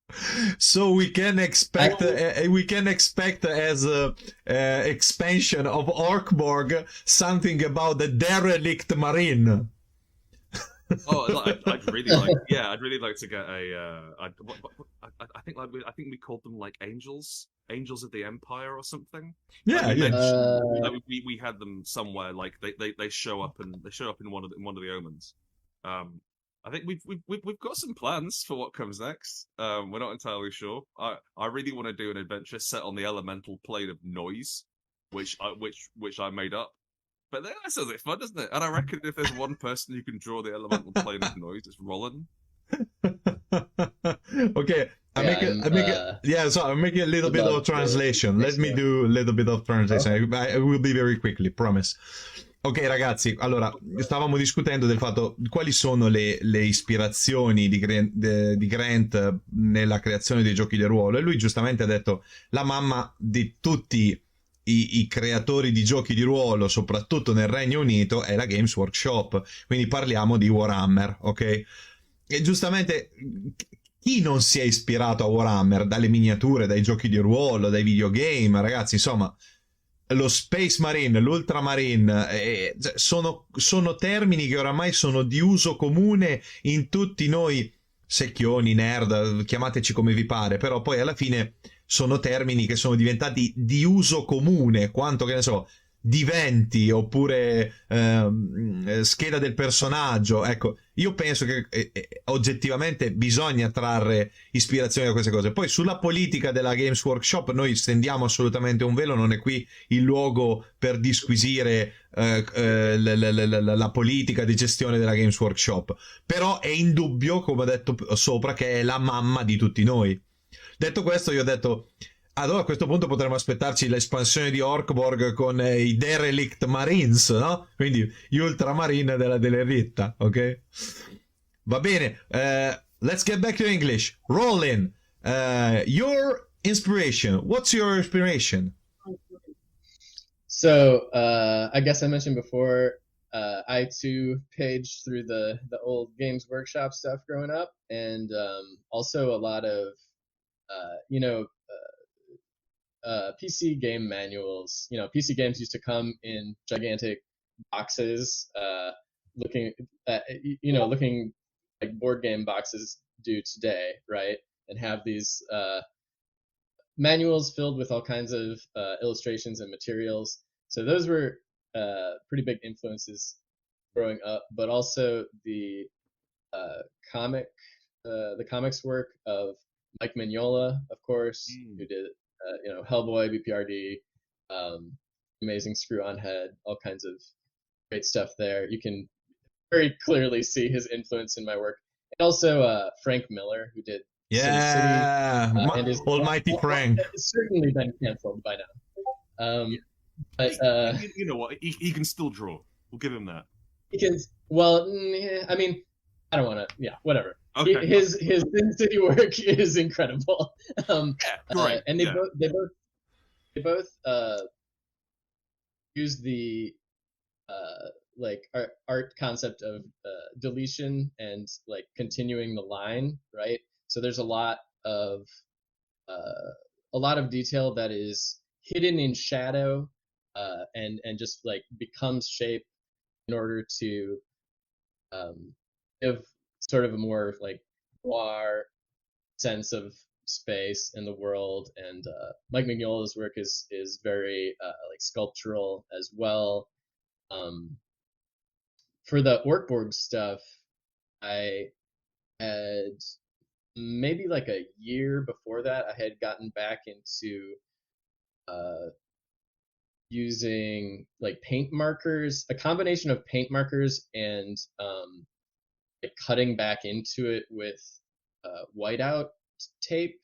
So we can expect as a expansion of Orkborg something about the derelict marine. I'd really like to get a. I think we called them like angels of the Empire or something. Yeah, we had them somewhere. Like they show up in one of the omens. I think we've got some plans for what comes next. We're not entirely sure. I really want to do an adventure set on the elemental plane of noise, which I made up. But that sounds like fun, doesn't it? And I reckon if there's one person who can draw the elemental plane of noise, it's Rollin. Okay, I'm making a little bit of translation. Let me do a little bit of translation. I will be very quickly, promise. Ok ragazzi, allora stavamo discutendo del fatto quali sono le ispirazioni di Grant nella creazione dei giochi di ruolo, e lui giustamente ha detto la mamma di tutti i creatori di giochi di ruolo, soprattutto nel Regno Unito, è la Games Workshop, quindi parliamo di Warhammer, ok? E giustamente chi non si è ispirato a Warhammer dalle miniature, dai giochi di ruolo, dai videogame, ragazzi, insomma lo Space Marine, l'Ultramarine, sono termini che oramai sono di uso comune in tutti noi secchioni, nerd, chiamateci come vi pare, però poi alla fine sono termini che sono diventati di uso comune, quanto che ne so, diventi oppure scheda del personaggio. Ecco, io penso che oggettivamente bisogna trarre ispirazione da queste cose. Poi sulla politica della Games Workshop noi stendiamo assolutamente un velo, non è qui il luogo per disquisire la politica di gestione della Games Workshop, però è indubbio, come ho detto sopra, che è la mamma di tutti noi. Detto questo, io ho detto allora a questo punto potremmo aspettarci l'espansione di Orkborg con i Derelict Marines, no? Quindi gli Ultramarine della Derelitta, ok? Va bene, let's get back to English. Rollin, your inspiration. What's your inspiration? So, I guess I mentioned before, I too paged through the old Games Workshop stuff growing up, and also a lot of, PC game manuals. PC games used to come in gigantic boxes, looking like board game boxes do today, right? And have these manuals filled with all kinds of illustrations and materials. So those were pretty big influences growing up, but also the comics work of Mike Mignola, of course, who did Hellboy, BPRD, Amazing Screw on Head, all kinds of great stuff there. You can very clearly see his influence in my work. And also Frank Miller, who did Sin City, and is Almighty Frank. It's certainly been canceled by now. But you know what? He can still draw. We'll give him that. He can. Well, I mean, I don't want to. Yeah, whatever. Okay. His Sin City work is incredible. Great. And they both use the art concept of deletion and like continuing the line, right? So there's a lot of detail that is hidden in shadow and just like becomes shape in order to give sort of a more like noir sense of space in the world. And Mike Mignola's work is very like sculptural as well. For the Orkborg stuff, I had maybe like a year before that, I had gotten back into using like paint markers, a combination of paint markers and like cutting back into it with whiteout tape.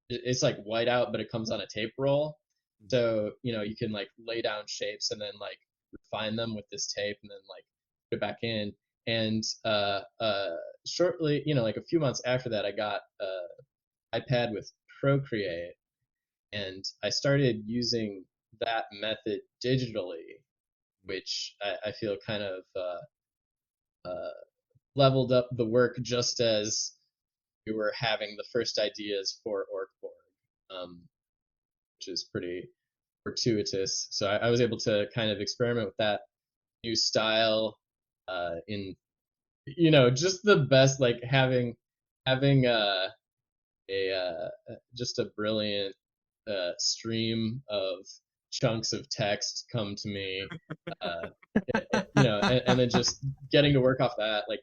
It's like whiteout, but it comes on a tape roll. So, you can like lay down shapes and then like refine them with this tape and then like put it back in. And shortly, like a few months after that, I got an iPad with Procreate, and I started using that method digitally, which I feel kind of leveled up the work just as we were having the first ideas for Orkborg, which is pretty fortuitous. So I was able to kind of experiment with that new style in, just the best, like having just a brilliant stream of chunks of text come to me, and then just getting to work off that. Like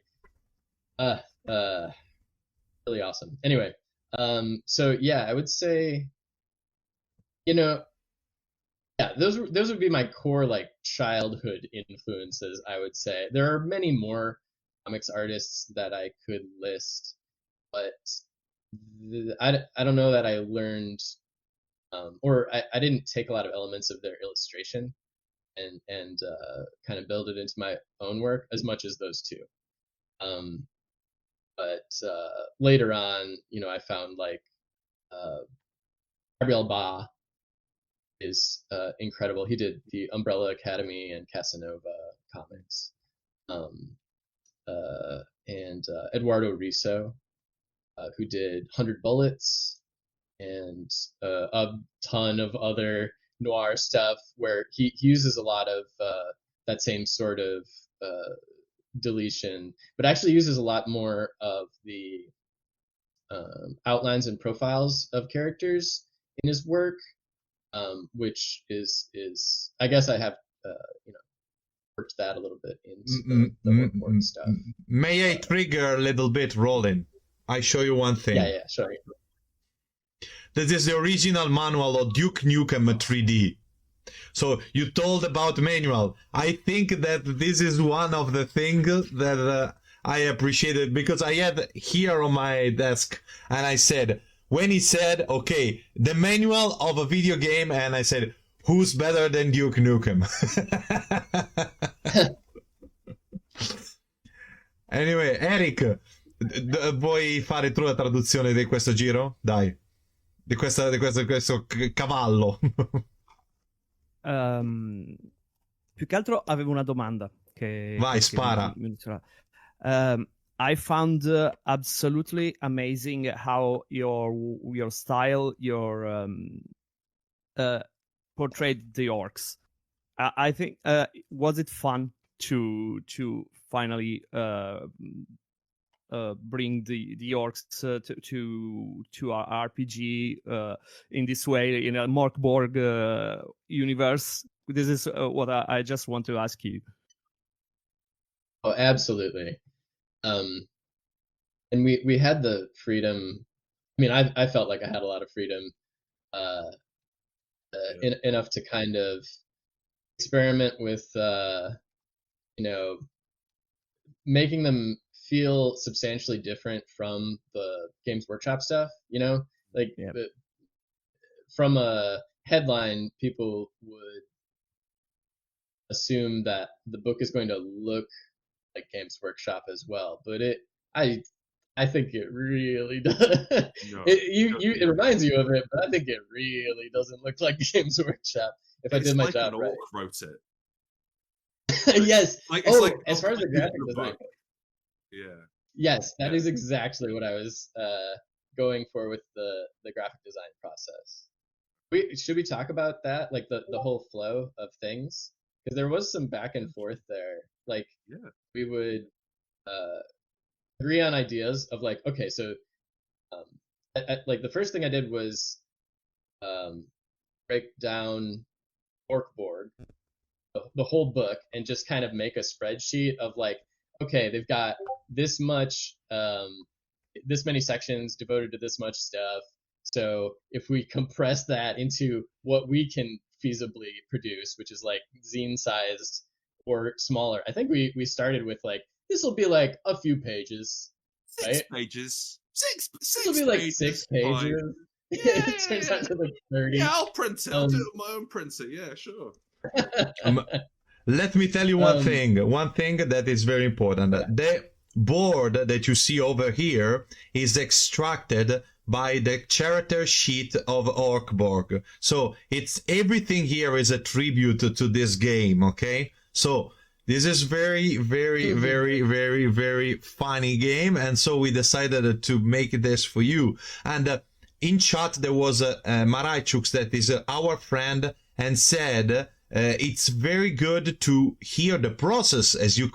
Really awesome. Anyway, so yeah, I would say, you know, yeah, those would be my core like childhood influences. I would say there are many more comics artists that I could list, but I don't know that I learned, or I didn't take a lot of elements of their illustration and kind of build it into my own work as much as those two. But later on, you know, I found like Gabriel Ba is incredible. He did the Umbrella Academy and Casanova comics. And Eduardo Riso, who did 100 Bullets and a ton of other noir stuff, where he uses a lot of that same sort of deletion, but actually uses a lot more of the outlines and profiles of characters in his work, which is I guess I have worked that a little bit into the work stuff. May I trigger a little bit, Rollin? I show you one thing. Yeah, sure. This is the original manual of Duke Nukem 3D. So you told about manual. I think that this is one of the things that I appreciated, because I had here on my desk, and I said, when he said, okay, the manual of a video game, and I said, who's better than Duke Nukem? Anyway, Eric, vuoi fare tu la traduzione di questo giro? Dai, di questo cavallo. Più che altro avevo una domanda. Vai, spara. I found absolutely amazing how your style, portrayed the orcs. I think was it fun to finally bring the orcs to our RPG in this way, in a Morkborg universe? This is what I just want to ask you. Oh, absolutely. And we had the freedom. I mean, I felt like I had a lot of freedom, enough to kind of experiment with, making them feel substantially different from the Games Workshop stuff. From a headline, people would assume that the book is going to look like Games Workshop as well, but I think it really does. No, it reminds you of it, but I think it really doesn't look like Games Workshop. If I did my job right, wrote it. Yes. As far as the graphic design. Yeah. Yes, that is exactly what I was going for with the graphic design process. Should we talk about that, like the whole flow of things? Because there was some back and forth there. Like, we would agree on ideas of like, okay, so like the first thing I did was break down Orkborg, the whole book, and just kind of make a spreadsheet of like, okay, they've got this much, this many sections devoted to this much stuff. So if we compress that into what we can feasibly produce, which is like zine sized or smaller, I think we started with like, this will be like a few pages. Six pages. Six This will be like 6 pages. Yeah. It turns out to like 30. Yeah, I'll print it. I'll do it with my own printer. Yeah, sure. Let me tell you one thing that is very important. The board that you see over here is extracted by the character sheet of Orkborg. So it's everything here is a tribute to this game, okay? So this is very, very, very, very, very funny game, and so we decided to make this for you. And in chat there was Maraichuk, that is our friend, and said it's very good to hear the process as you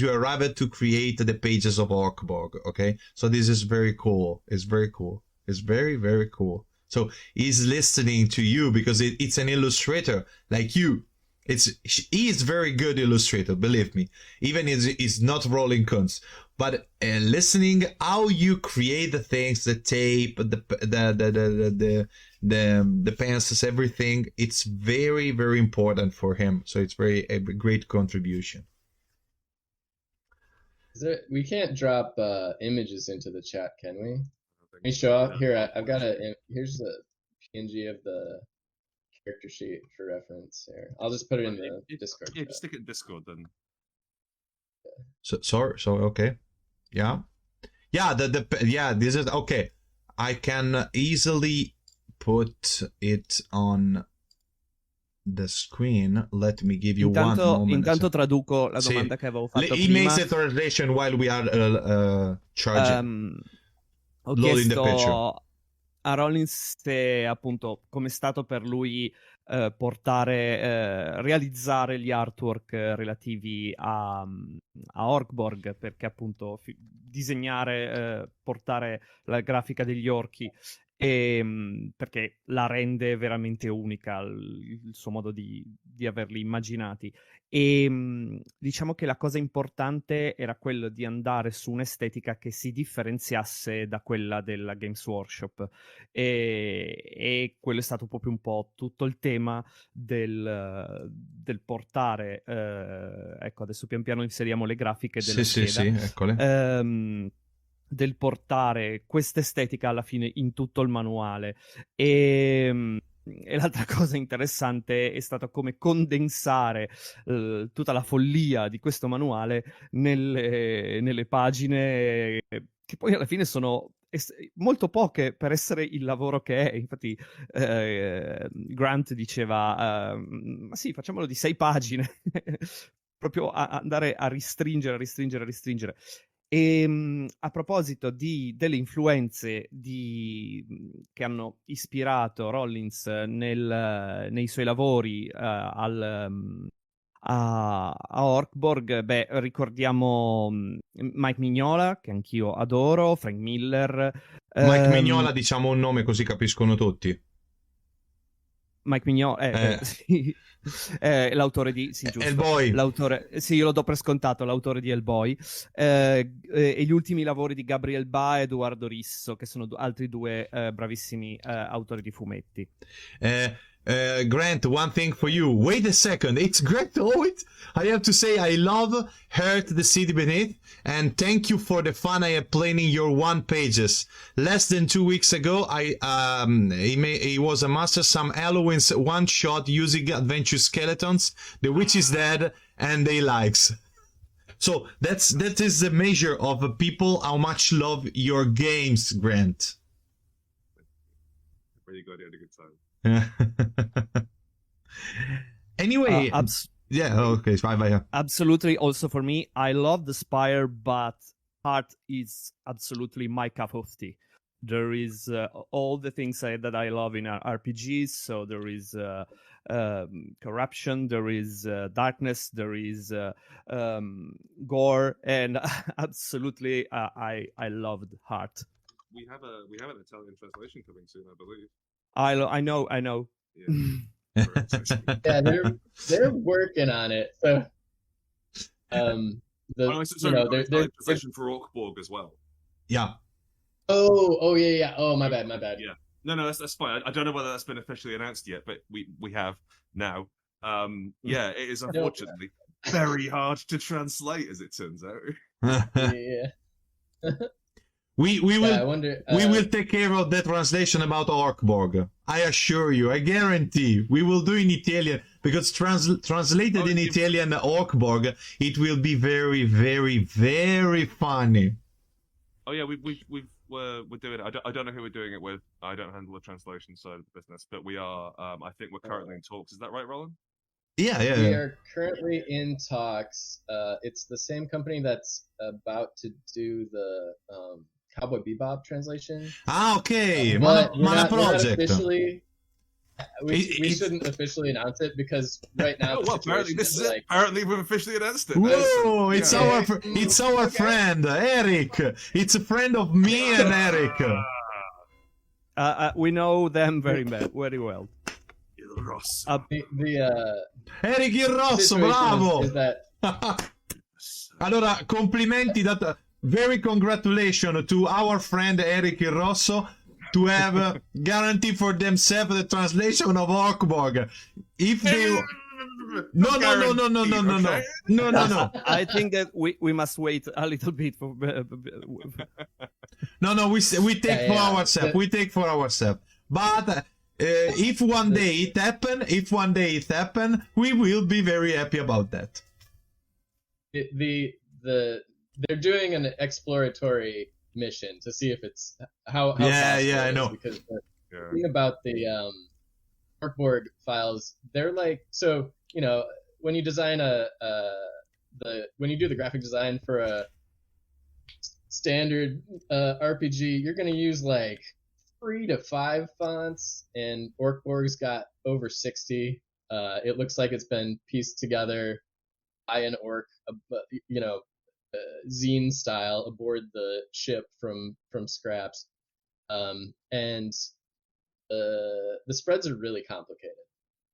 arrive to create the pages of Orkborg. Okay, so this is very cool. It's very cool. It's very, very cool. So he's listening to you because it's an illustrator like you. He is very good illustrator, believe me. Even he's not Rollin Kuntz. but listening how you create the things, the tape, the pencils, everything, it's very, very important for him. So it's a great contribution. We can't drop images into the chat, can we? Let me show off here. I've got here's the PNG of the character sheet for reference here. I'll just put it in the Discord. Yeah, just stick it in Discord then. So okay, yeah. This is okay. I can easily put it on the screen. Let me give you one moment. Intanto traduco la domanda che avevo fatto He prima. makes the translation while we are charging. Ho Loading the picture. chiesto a Rollins se appunto come è stato per lui realizzare gli artwork relativi a Orkborg, perché appunto disegnare, portare la grafica degli orchi, perché la rende veramente unica il suo modo di averli immaginati. E diciamo che la cosa importante era quello di andare su un'estetica che si differenziasse da quella della Games Workshop, e quello è stato proprio un po' tutto il tema del portare, ecco, adesso pian piano inseriamo le grafiche della scheda. Sì, eccole. Del portare questa estetica alla fine in tutto il manuale. E l'altra cosa interessante è stata come condensare tutta la follia di questo manuale nelle pagine, che poi alla fine sono molto poche per essere il lavoro che è. Infatti Grant diceva ma sì, facciamolo di 6 pagine proprio andare a ristringere. E a proposito delle influenze che hanno ispirato Rollins nei suoi lavori a Orkborg, ricordiamo Mike Mignola, che anch'io adoro, Frank Miller. Mike Mignola, diciamo un nome così capiscono tutti. Mike Mignola, sì. L'autore di giusto. Hellboy. L'autore, sì, io lo do per scontato, l'autore di Hellboy, e gli ultimi lavori di Gabriel Ba e Edoardo Risso, che sono altri due bravissimi autori di fumetti. Grant, one thing for you. Wait a second, it's Grant Howitt. I have to say I love Hurt the City Beneath, and thank you for the fun I have planning your one pages. Less than 2 weeks ago, he was a master some Halloween's one shot using adventure skeletons. The witch is dead, and they likes. So that is the measure of people how much love your games, Grant. Really good, you had a good time. Anyway, okay, bye. Absolutely. Also for me, I love the Spire, but Heart is absolutely my cup of tea. There is all the things that I love in RPGs. So there is corruption, there is darkness, there is gore, and absolutely I loved Heart. We have an Italian translation coming soon, I believe. I know. Yeah. Yeah, they're working on it. So, there's translation for Orkborg as well. Yeah. Oh yeah. Oh, my bad. Yeah. No, that's fine. I don't know whether that's been officially announced yet, but we have now. Yeah, it is unfortunately very hard to translate, as it turns out. Yeah. We will. I wonder, we will take care of the translation about Orkborg. I assure you. I guarantee. We will do in Italian because translated in Italian Orkborg, it will be very, very, very funny. Oh yeah, we're doing it. I don't know who we're doing it with. I don't handle the translation side of the business, but we are. I think we're currently in talks. Is that right, Rollin? Yeah. We are currently in talks. It's the same company that's about to do the Cowboy Bebop translation. Okay. But Mana project. We shouldn't officially announce it because right now. Apparently this is it. Apparently we've officially announced it. Whoa! It's our friend Eric. It's a friend of me and Eric. We know them very well. Il Rosso. Eric Il Rosso, bravo! Allora, complimenti very congratulations to our friend Eric Rosso to have guarantee for themselves the translation of Orkborg. If they... No. I think that we must wait a little bit for. No. We take for ourselves. We take for ourselves. But if one day it happen, we will be very happy about that. They're doing an exploratory mission to see if it's how I know. Because the thing about the Orkborg files, they're like, so when you design when you do the graphic design for a standard RPG, you're going to use like 3 to 5 fonts, and Orkborg's got over 60. It looks like it's been pieced together by an orc, zine style aboard the ship from scraps, and the spreads are really complicated.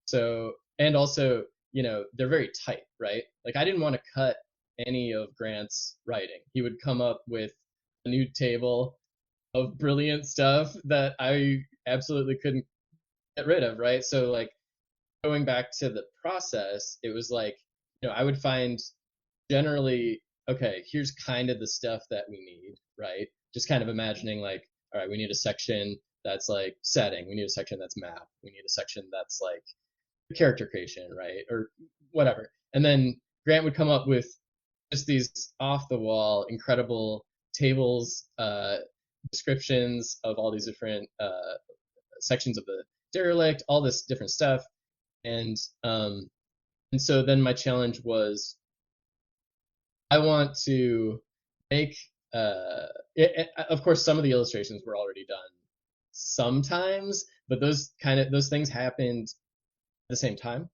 So, and also, they're very tight, right? Like, I didn't want to cut any of Grant's writing. He would come up with a new table of brilliant stuff that I absolutely couldn't get rid of, right? So, like, going back to the process, it was like, I would find generally, okay, here's kind of the stuff that we need, right? Just kind of imagining like, all right, we need a section that's like setting, we need a section that's map, we need a section that's like character creation, right? Or whatever. And then Grant would come up with just these off the wall, incredible tables, descriptions of all these different sections of the derelict, all this different stuff. And so then my challenge was, I want to make, of course, some of the illustrations were already done sometimes, but those things happened at the same time.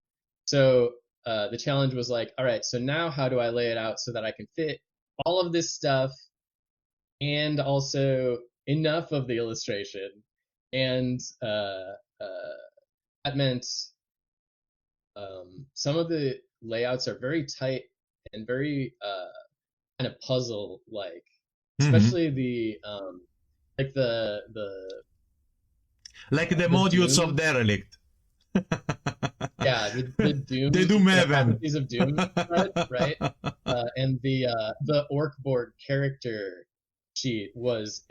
So the challenge was like, all right, so now how do I lay it out so that I can fit all of this stuff and also enough of the illustration? And that meant some of the layouts are very tight and very kind of puzzle like, especially the modules of derelict. Yeah, the Doom. The Doom Heaven. Piece of Doom, right? And the Orkborg character sheet was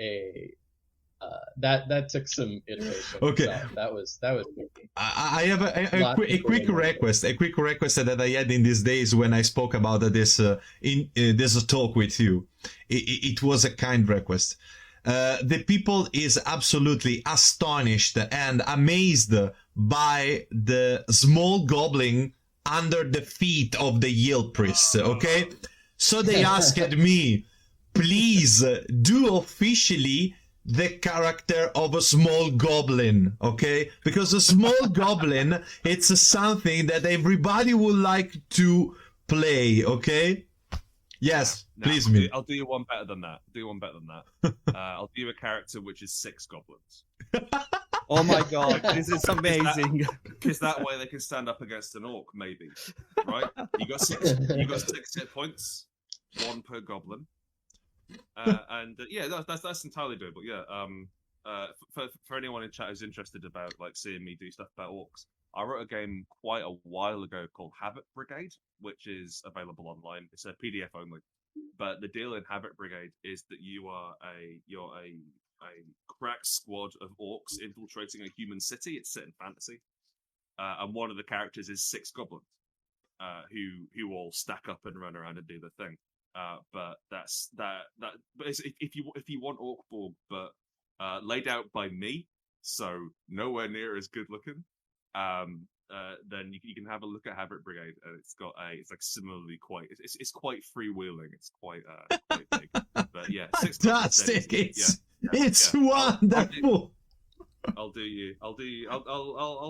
that took some iteration. Okay, so that was tricky. I have a quick request. A quick request that I had in these days when I spoke about this in this talk with you. It was a kind request. The people is absolutely astonished and amazed by the small goblin under the feet of the Yield priest. Okay, so they asked me, please do officially the character of a small goblin, okay? Because a small goblin, it's something that everybody would like to play, okay? Yes, please, me. I'll do you one better than that. I'll do you a character which is 6 goblins. Oh my god, this is amazing. Because that way they can stand up against an orc, maybe. Right? You got 6 hit points, 1 per goblin. Yeah, that's entirely doable. Yeah. For anyone in chat who's interested about like seeing me do stuff about orcs, I wrote a game quite a while ago called Havoc Brigade, which is available online. It's a PDF only. But the deal in Havoc Brigade is that you're a crack squad of orcs infiltrating a human city. It's set in fantasy, and one of the characters is 6 goblins, who all stack up and run around and do the thing. But that's that. But if you want Orkborg, but laid out by me, so nowhere near as good looking, then you can have a look at Havoc Brigade, and it's like similarly quite. It's quite freewheeling. It's quite big. But yeah, fantastic. It's wonderful. I'll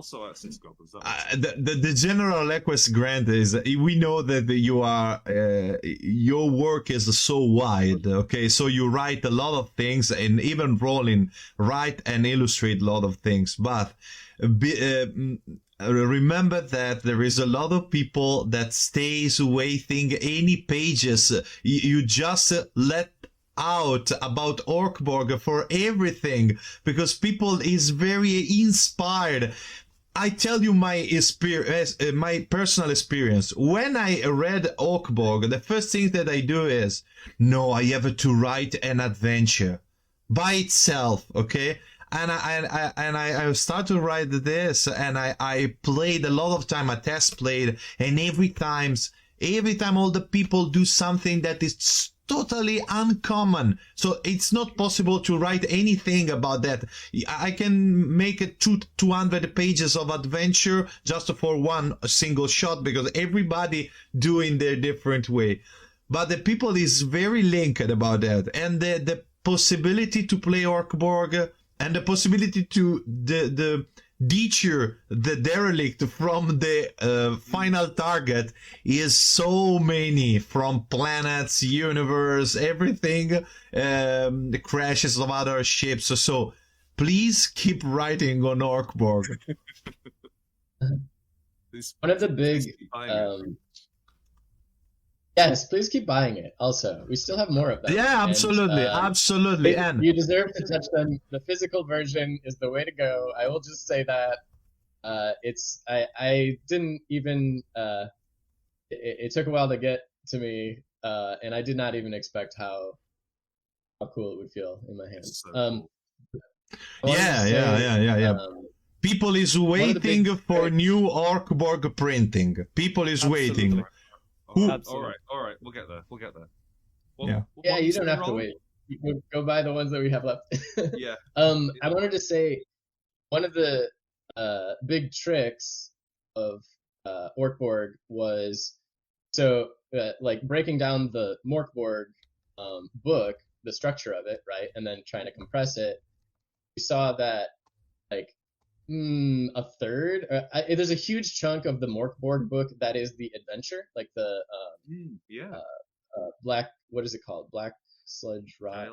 sort out 6 goblins. The general request, Grant, is we know that you are your work is so wide. Okay, so you write a lot of things, and even Rollin write and illustrate a lot of things. But remember that there is a lot of people that stays waiting any pages. You just let out about Orkborg for everything, because people is very inspired. I tell you my personal experience. When I read Orkborg, the first thing that I do is, no, I have to write an adventure by itself, okay? And I started to write this, and I played a lot of time. I test played, and every time all the people do something that is totally uncommon, so it's not possible to write anything about that. I can make it 200 pages of adventure just for one single shot, because everybody doing their different way. But the people is very linked about that, and the possibility to play Orkborg, and the possibility to the deter the derelict from the final target is so many, from planets, universe, everything, the crashes of other ships. So please keep writing on Orkborg. One of the big yes, please keep buying it. Also, we still have more of them. Yeah, absolutely, absolutely. And you deserve to touch them. The physical version is the way to go. I will just say that I didn't even it took a while to get to me, and I did not even expect how cool it would feel in my hands. So cool. Yeah. People is waiting for new Orkborg printing. People is waiting. All right. We'll get there. Well, yeah, you don't have to wait. You can go buy the ones that we have left. Yeah. I wanted to say one of the big tricks of Orkborg was like breaking down the Morkborg book, the structure of it, right, and then trying to compress it. We saw that like a third. There's a huge chunk of the Morkborg book that is the adventure, like the black. What is it called? Black Sludge Ride.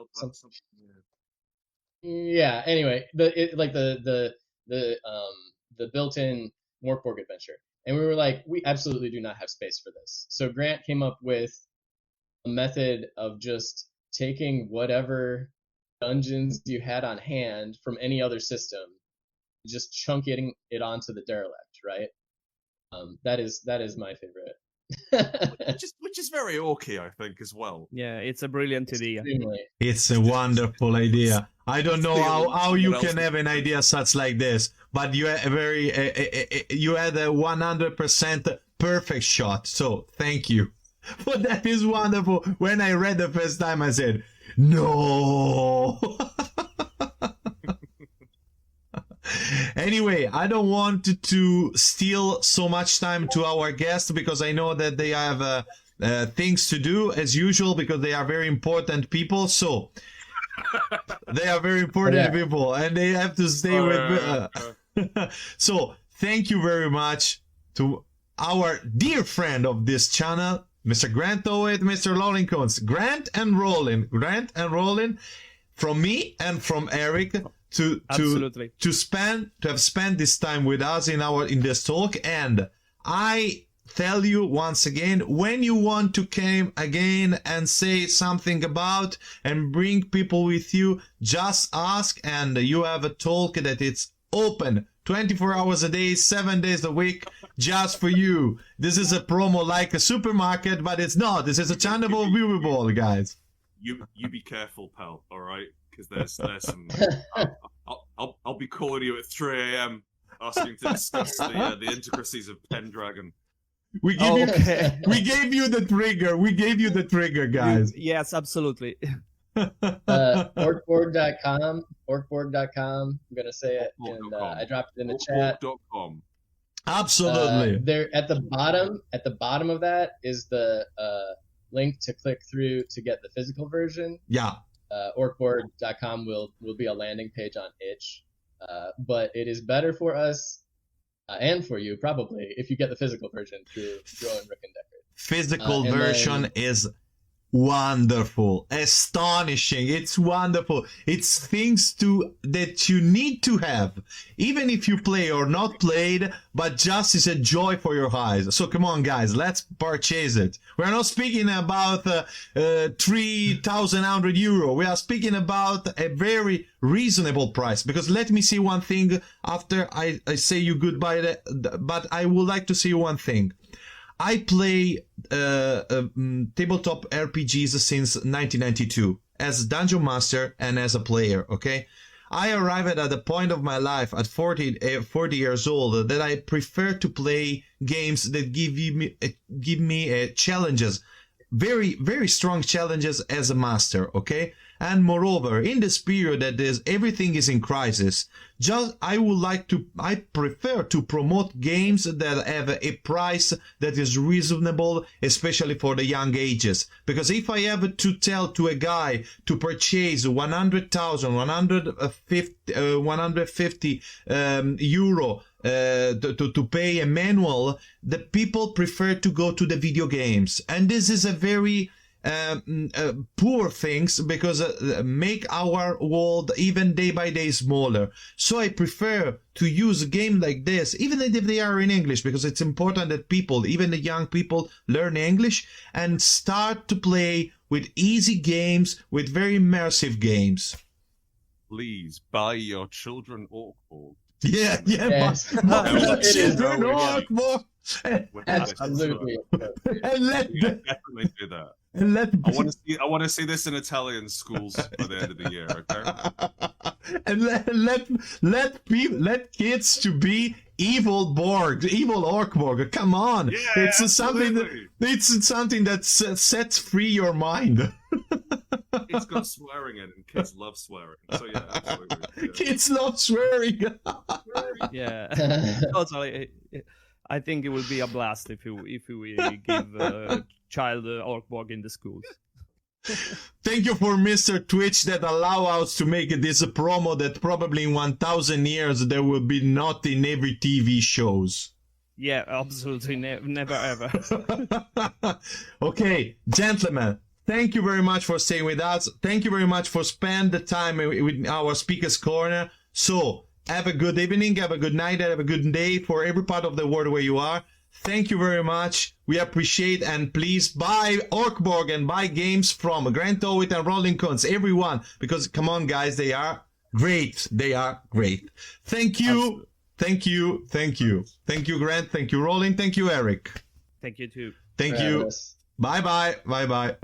Yeah. Anyway, the built-in Morkborg adventure, and we were like, we absolutely do not have space for this. So Grant came up with a method of just taking whatever dungeons you had on hand from any other system, just chunking it onto the derelict, right? That is my favorite. which is very orky, I think, as well. Yeah, it's a brilliant idea. It's a wonderful idea. I don't know how you can have an idea such like this, but you had you had a 100% perfect shot. So thank you. But that is wonderful. When I read the first time, I said, no. Anyway, I don't want to steal so much time to our guests, because I know that they have things to do as usual, because they are very important people. So they are very important people, and they have to stay with. So thank you very much to our dear friend of this channel, Mr. Grant Howitt, Mr. Rollin Kuntz. Grant and Rollin, from me and from Eric, to have spent this time with us in this talk. And I tell you once again, when you want to come again and say something about and bring people with you, just ask, and you have a talk that it's open 24 hours a day, 7 days a week, just for you. This is a promo like a supermarket, but it's not. This is a channel viewable, guys. You be careful, pal. All right, because there's some. I'll be calling you at 3 a.m. asking to discuss the intricacies of Pendragon. We gave you the trigger. We gave you the trigger, guys. Yes, absolutely. Orkborg.com. I'm gonna say it, and I dropped it in the chat. Orkborg.com. Absolutely. There at the bottom of that is the link to click through to get the physical version. Yeah. Orkborg.com will be a landing page on itch, but it is better for us and for you probably if you get the physical version through Rowan Rick and Decker. Physical version is wonderful, astonishing. It's wonderful. It's things that you need to have, even if you play or not played, but just is a joy for your eyes. So come on, guys, let's purchase it. We're not speaking about 3,100 euro. We are speaking about a very reasonable price. Because let me see one thing after I say you goodbye, but I would like to see one thing. I play tabletop RPGs since 1992 as Dungeon Master and as a player, okay? I arrived at a point of my life at 40 years old that I prefer to play games that give me challenges, very, very strong challenges as a master, okay? And moreover, in this period that everything is in crisis, I prefer to promote games that have a price that is reasonable, especially for the young ages. Because if I have to tell to a guy to purchase 150 euro to pay a manual, the people prefer to go to the video games. And this is a very poor things, because make our world even day by day smaller. So I prefer to use a game like this, even if they are in English, because it's important that people, even the young people, learn English and start to play with easy games, with very immersive games. Please buy your children Orkborg. Yeah, Yes. buy your It is children already- Orkborg. Absolutely. And let Definitely do that. and let I want to see this in Italian schools by the end of the year. Okay. and let kids to be evil Orkborg. Come on, Yeah, it's something that sets free your mind. It's got swearing in, and kids love swearing. So yeah, absolutely. Yeah. Kids love swearing. Yeah, totally. I think it will be a blast if we give child Orkborg in the schools. Thank you for Mr. Twitch that allow us to make this a promo that probably in 1,000 years there will be not in every TV shows. Yeah, absolutely, never ever. Okay, gentlemen, thank you very much for staying with us. Thank you very much for spending the time with our Speaker's Corner. So, have a good evening, have a good night, have a good day for every part of the world where you are. Thank you very much. We appreciate, and please buy Orkborg and buy games from Grant Howitt and Rollin Kuntz, everyone, because come on, guys, they are great. They are great. Thank you. Absolutely. Thank you. Thank you. Thank you, Grant. Thank you, Rollin. Thank you, Eric. Thank you too. Thank you. Travis. Bye-bye. Bye-bye.